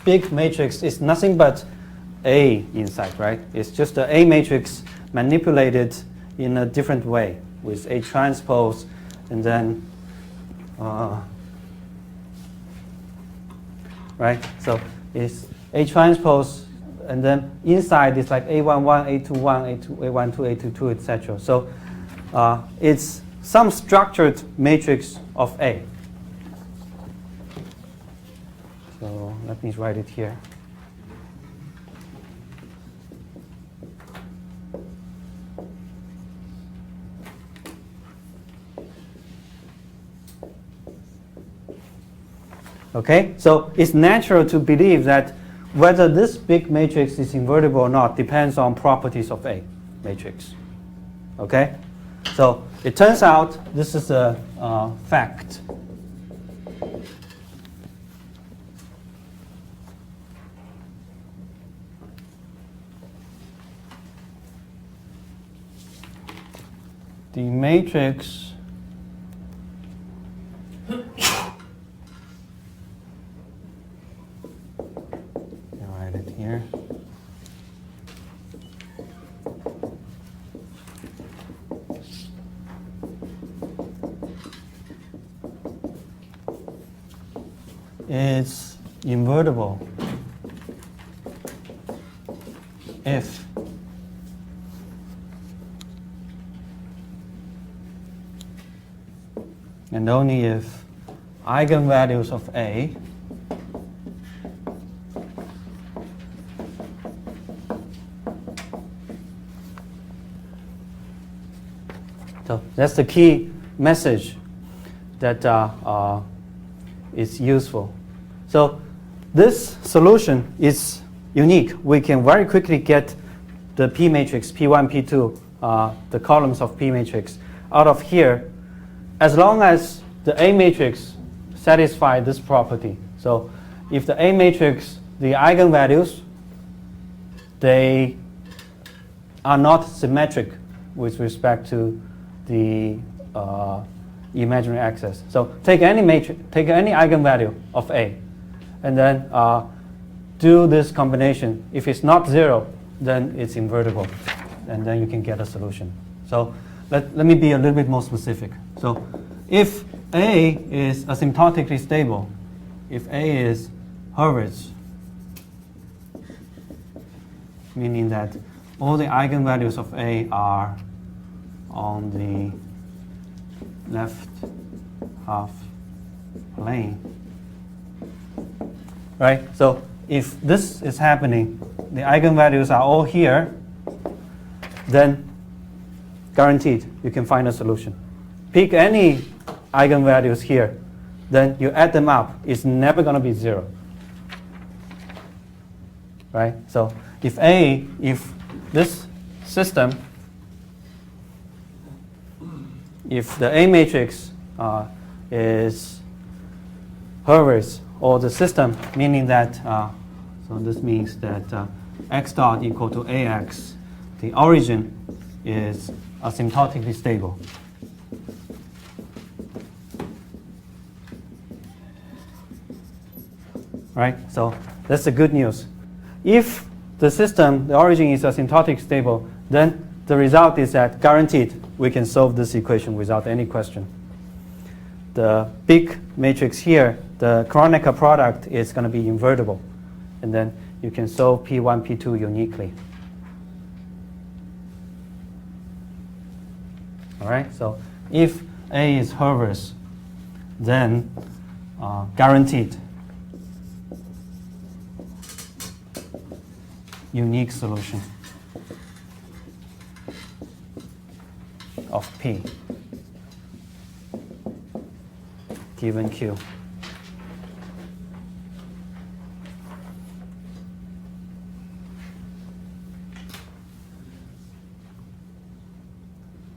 big matrix is nothing but A inside, right? It's just an A matrix manipulated in a different way with A transpose and then right? So it's A transpose and then inside it's like A11, A21, A12, A12, etc. So it's some structured matrix of A. So let me write it here. Okay, so it's natural to believe that whether this big matrix is invertible or not depends on properties of A matrix. Okay, so it turns out this is a fact. The matrix here. It's invertible if and only if eigenvalues of A So that's the key message that is useful. So this solution is unique. We can very quickly get the P matrix, P1, P2, the columns of P matrix out of here, as long as the A matrix satisfies this property. So if the A matrix, the eigenvalues, they are not symmetric with respect to the imaginary axis. So take any matrix, take any eigenvalue of A, and then do this combination. If it's not 0, then it's invertible, and then you can get a solution. So let me be a little bit more specific. So if A is asymptotically stable, if A is Hurwitz, meaning that all the eigenvalues of A are on the left half plane, right? So if this is happening, the eigenvalues are all here, then guaranteed you can find a solution. Pick any eigenvalues here, then you add them up, it's never going to be 0. Right? So if this system, if the A matrix is Hurwitz, or the system, meaning that, so this means that x dot equal to AX, the origin is asymptotically stable. Right? So that's the good news. If the system, the origin is asymptotically stable, then the result is that guaranteed we can solve this equation without any question. The big matrix here, the Kronecker product is going to be invertible, and then you can solve P1, P2 uniquely. All right, so if A is Hurwitz, then guaranteed unique solution. of P given Q.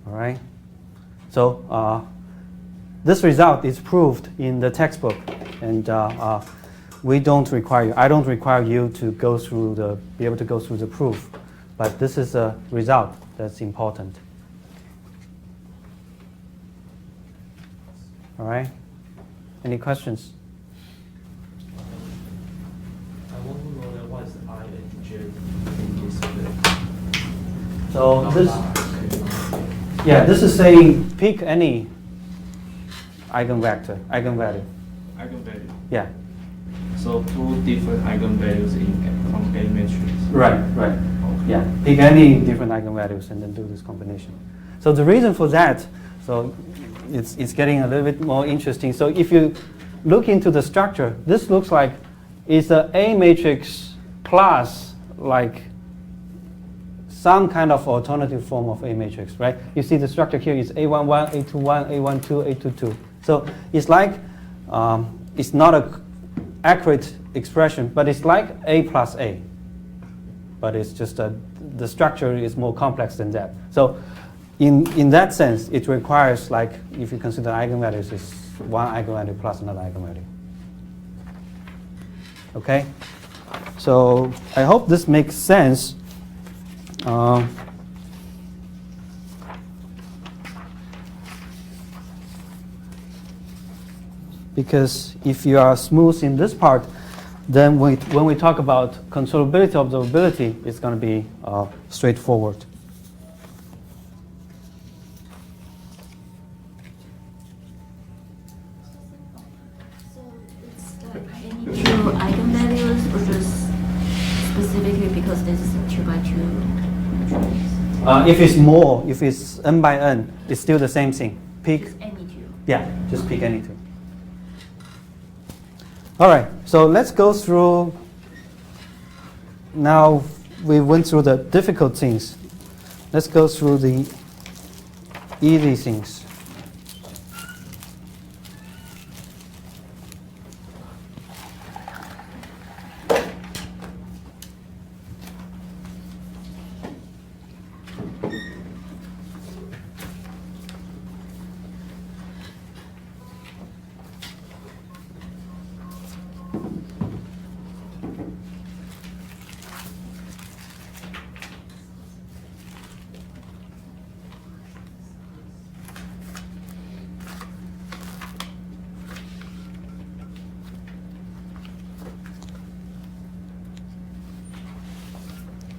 All right. So this result is proved in the textbook, and we don't require you. I don't require you to be able to go through the proof, but this is a result that's important. All right. Any questions? I want to know that what is I and J in this bit. So this is saying pick any eigenvalue. Eigenvalue. Yeah. So two different eigenvalues from A matrix. Right. Okay. Yeah. Pick any different eigenvalues and then do this combination. So the reason for that, so it's getting a little bit more interesting. So if you look into the structure, this looks like it's an A matrix plus like some kind of alternative form of A matrix, right? You see the structure here is A11, A21, A12, A22. So it's like, it's not an accurate expression, but it's like A plus A. But it's just the structure is more complex than that. So in that sense, it requires, like, if you consider eigenvalues, is one eigenvalue plus another eigenvalue. Okay? So I hope this makes sense. Because if you are smooth in this part, then when we talk about controllability, observability, it's going to be straightforward. So it's any two eigenvalues or just specifically because this is a 2x2 matrix? If it's more, if it's n by n, it's still the same thing. Pick, Just any two. yeah, just pick any two. All right, so let's go through. Now we went through the difficult things. Let's go through the easy things.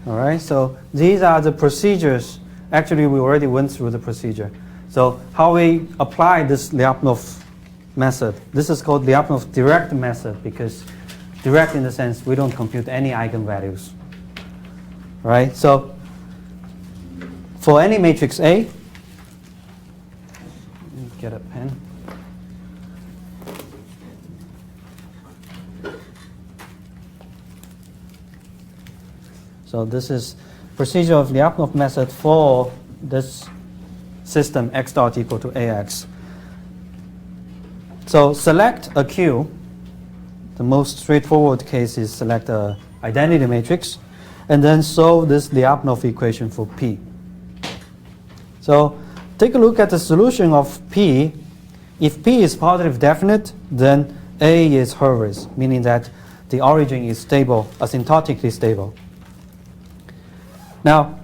All right, so these are the procedures. Actually, we already went through the procedure. So how we apply this Lyapunov method. This is called Lyapunov direct method because direct in the sense we don't compute any eigenvalues. All right, so for any matrix A, get a pen. So this is procedure of Lyapunov method for this system x dot equal to ax. So select a Q. The most straightforward case is select a identity matrix, and then solve this Lyapunov equation for P. So take a look at the solution of P. If P is positive definite, then A is Hurwitz, meaning that the origin is stable, asymptotically stable. Now,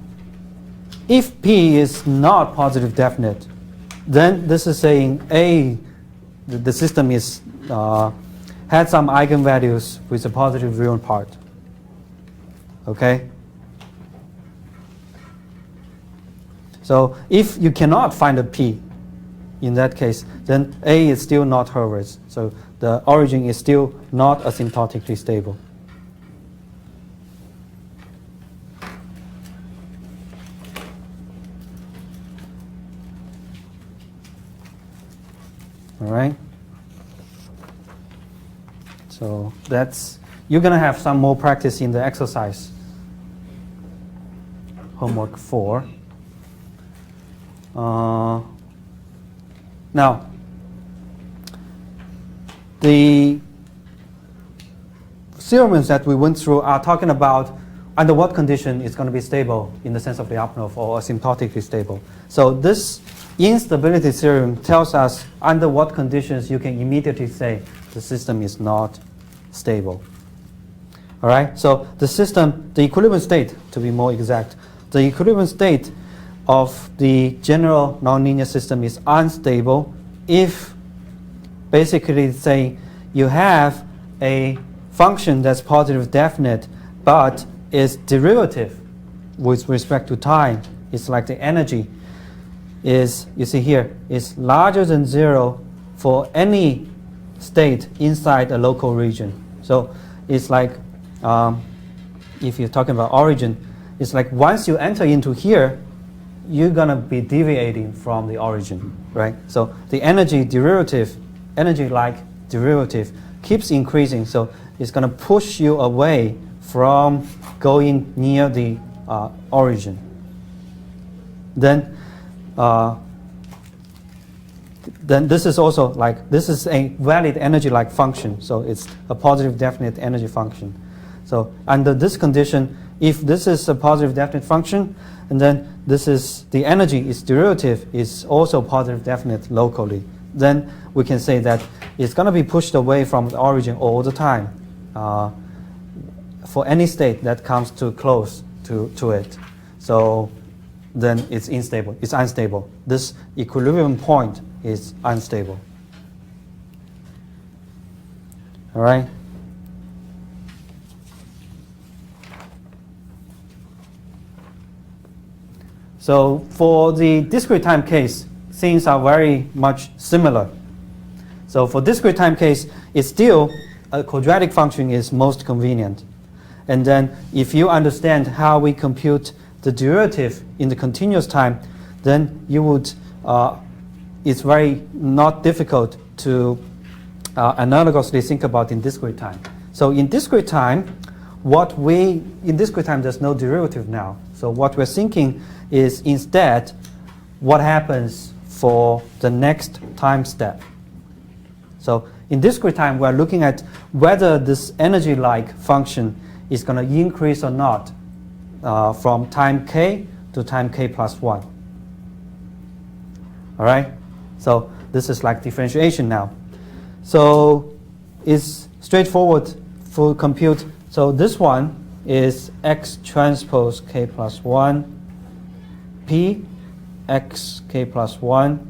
if P is not positive definite, then this is saying A, the system is had some eigenvalues with a positive real part. Okay? So if you cannot find a P in that case, then A is still not Hurwitz. So the origin is still not asymptotically stable. All right. So that's, you're going to have some more practice in the exercise. Homework 4. Now, the theorems that we went through are talking about under what condition it's going to be stable in the sense of Lyapunov or asymptotically stable. So this instability theorem tells us under what conditions you can immediately say the system is not stable. All right, so the system, the equilibrium state, to be more exact, the equilibrium state of the general nonlinear system is unstable if basically say you have a function that's positive definite but is derivative with respect to time. It's like the energy is, you see here, is larger than 0 for any state inside a local region. So it's like, if you're talking about origin, it's like once you enter into here, you're going to be deviating from the origin, right? So the energy derivative, energy-like derivative keeps increasing, so it's going to push you away from going near the origin. Then this is also like, this is a valid energy-like function, so it's a positive definite energy function. So under this condition, if this is a positive definite function, and then this is the energy, its derivative is also positive definite locally, then we can say that it's going to be pushed away from the origin all the time for any state that comes too close to it. So then it's unstable. It's unstable. This equilibrium point is unstable. All right. So for the discrete time case, things are very much similar. So for discrete time case, it's still a quadratic function is most convenient. And then if you understand how we compute the derivative in the continuous time, then you would, it's very not difficult to analogously think about in discrete time. So in discrete time, in discrete time there's no derivative now. So what we're thinking is instead what happens for the next time step. So in discrete time, we're looking at whether this energy-like function is going to increase or not from time k to time k plus 1. All right? So this is like differentiation now. So it's straightforward for compute. So this one is x transpose k plus 1 p x k plus 1,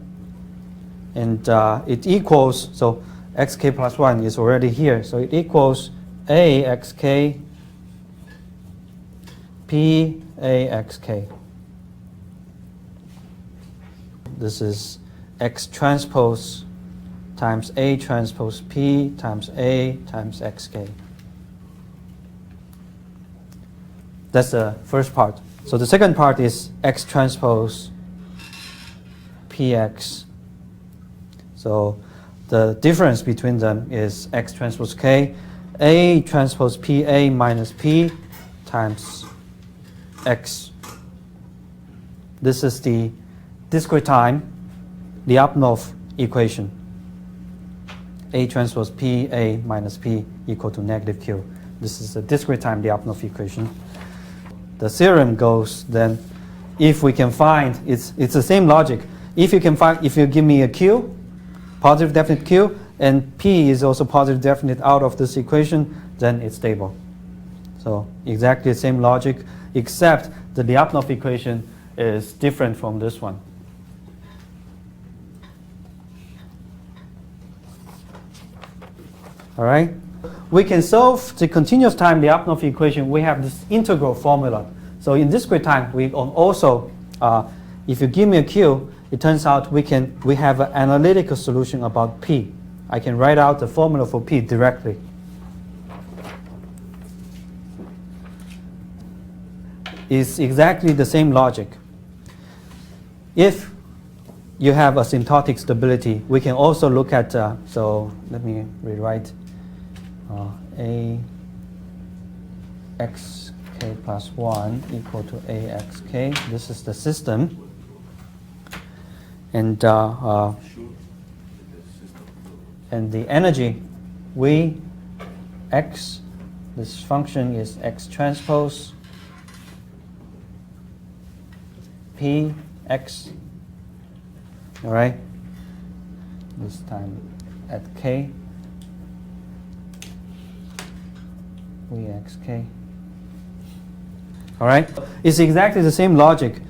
and it equals, so xk plus 1 is already here, so it equals a xk p a xk. This is x transpose times a transpose p times a times xk. That's the first part. So the second part is x transpose px. So the difference between them is x transpose k, a transpose pa minus p times x. This is the discrete time Lyapunov equation. A transpose pa minus p equal to negative q. This is the discrete time Lyapunov equation. The theorem goes then, if we can find, it's the same logic. If you can find, if you give me a q, positive definite q, and p is also positive definite out of this equation, then it's stable. So exactly the same logic, except the Lyapunov equation is different from this one. All right? We can solve the continuous time Lyapunov equation. We have this integral formula. So in discrete time, we also, if you give me a q, it turns out we have an analytical solution about p. I can write out the formula for p directly. It's exactly the same logic. If you have asymptotic stability, we can also look at, so let me rewrite a xk plus 1 equal to a xk. This is the system. and the energy V x, this function is x transpose p x. All right, this time at k, V x k. All right, it's exactly the same logic.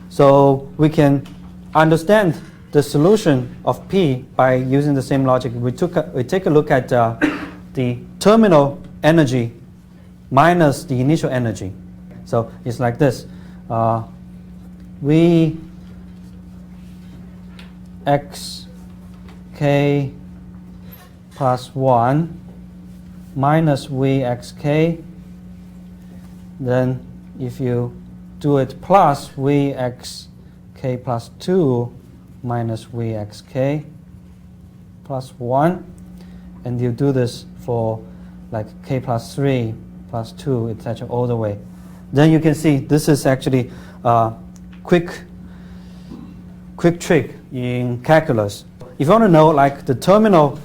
So we can understand the solution of P by using the same logic. We take a look at the terminal energy minus the initial energy. So it's like this. V x k plus 1 minus V x k. Then if you do it plus V x k plus 2 minus V x k plus 1, and you do this for like k plus 3 plus 2, etc. all the way. Then you can see this is actually a quick trick in calculus. If you want to know like the terminal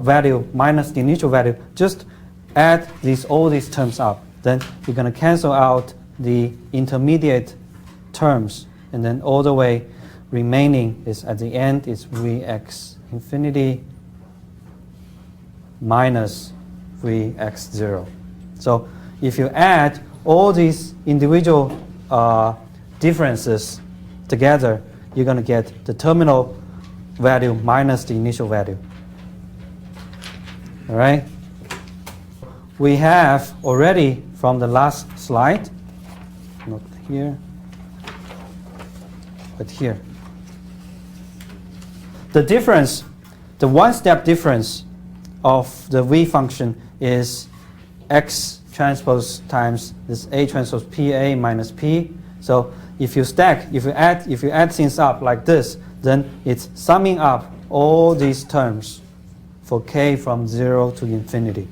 value minus the initial value, just add all these terms up. Then you're going to cancel out the intermediate terms, and then all the way remaining is at the end is Vx infinity minus Vx0. So if you add all these individual differences together, you're going to get the terminal value minus the initial value. All right? We have already from the last slide, not here, but here. The difference, the one-step difference of the V function is x transpose times this A transpose PA minus P. So if you stack, if you add things up like this, then it's summing up all these terms for k from 0 to infinity.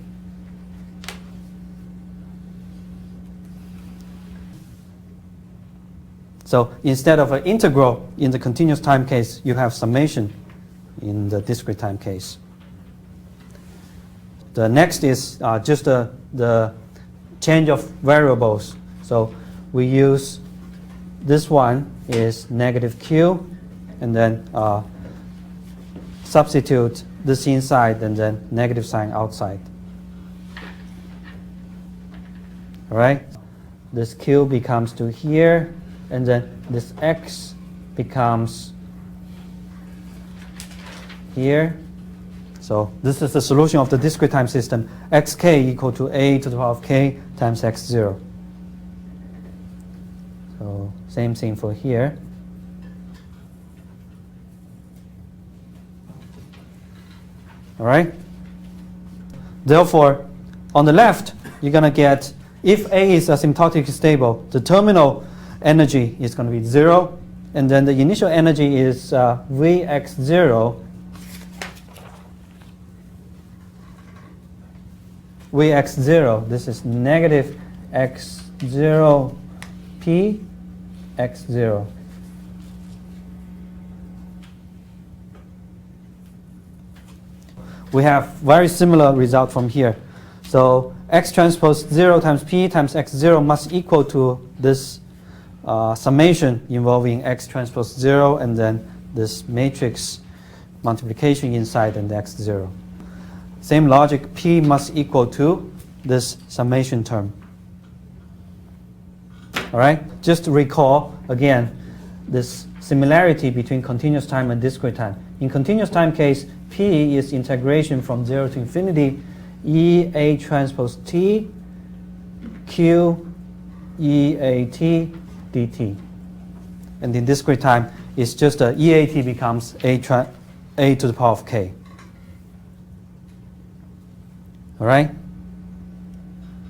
So instead of an integral in the continuous time case, you have summation in the discrete time case. The next is just the change of variables. So we use this one is negative q, and then substitute this inside and then negative sign outside. All right? This q becomes to here, and then this x becomes here. So this is the solution of the discrete time system. xk equal to a to the power of k times x0. So same thing for here. All right? Therefore, on the left, you're going to get, if A is asymptotically stable, the terminal energy is going to be 0, and then the initial energy is Vx0. Vx0, this is negative x0 p x0. We have very similar result from here. So x transpose 0 times p times x0 must equal to this summation involving x transpose 0 and then this matrix multiplication inside and x0. Same logic, p must equal to this summation term. All right? Just to recall again this similarity between continuous time and discrete time. In continuous time case, p is integration from 0 to infinity E A transpose t q E A t dt. And in discrete time, it's just EAT becomes a to the power of k. All right?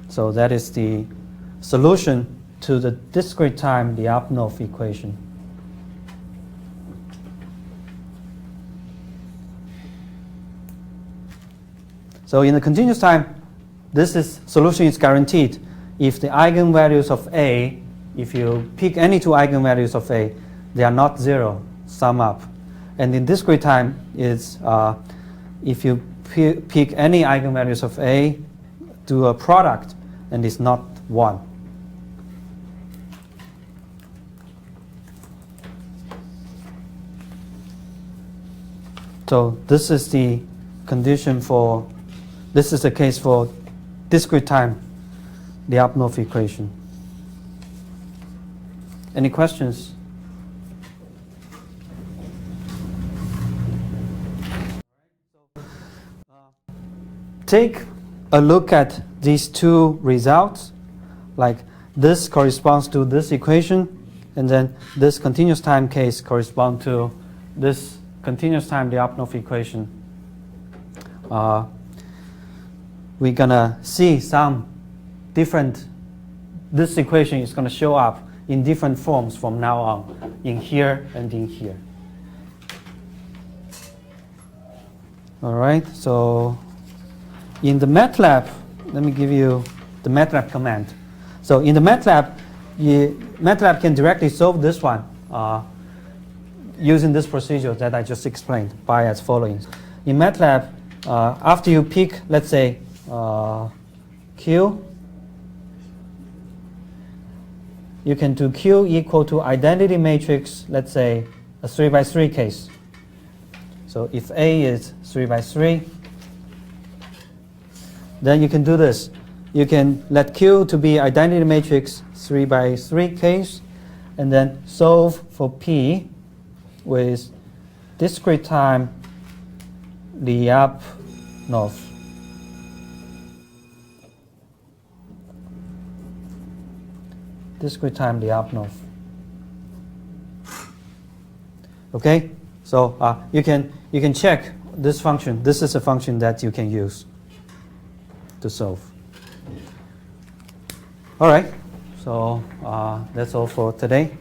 So that is the solution to the discrete time Lyapunov equation. So in the continuous time, this solution is guaranteed if the eigenvalues of A, if you pick any two eigenvalues of A, they are not zero, sum up. And in discrete time, it's if you pick any eigenvalues of A, do a product, and it's not 1. So this is the condition for, this is the case for discrete time, the Lyapunov equation. Any questions? Take a look at these two results, like this corresponds to this equation, and then this continuous time case corresponds to this continuous time Lyapunov equation. We're gonna see some different, this equation is gonna show up in different forms from now on, in here and in here. All right, so in the MATLAB, let me give you the MATLAB command. So in the MATLAB, MATLAB can directly solve this one using this procedure that I just explained by as following. In MATLAB, after you pick, let's say, Q, you can do Q equal to identity matrix, let's say, a 3 by 3 case. So if A is 3 by 3, then you can do this. You can let Q to be identity matrix 3 by 3 case, and then solve for P with discrete time Lyapunov. Discrete time Lyapunov. Okay, so you can check this function. This is a function that you can use to solve. All right, so that's all for today.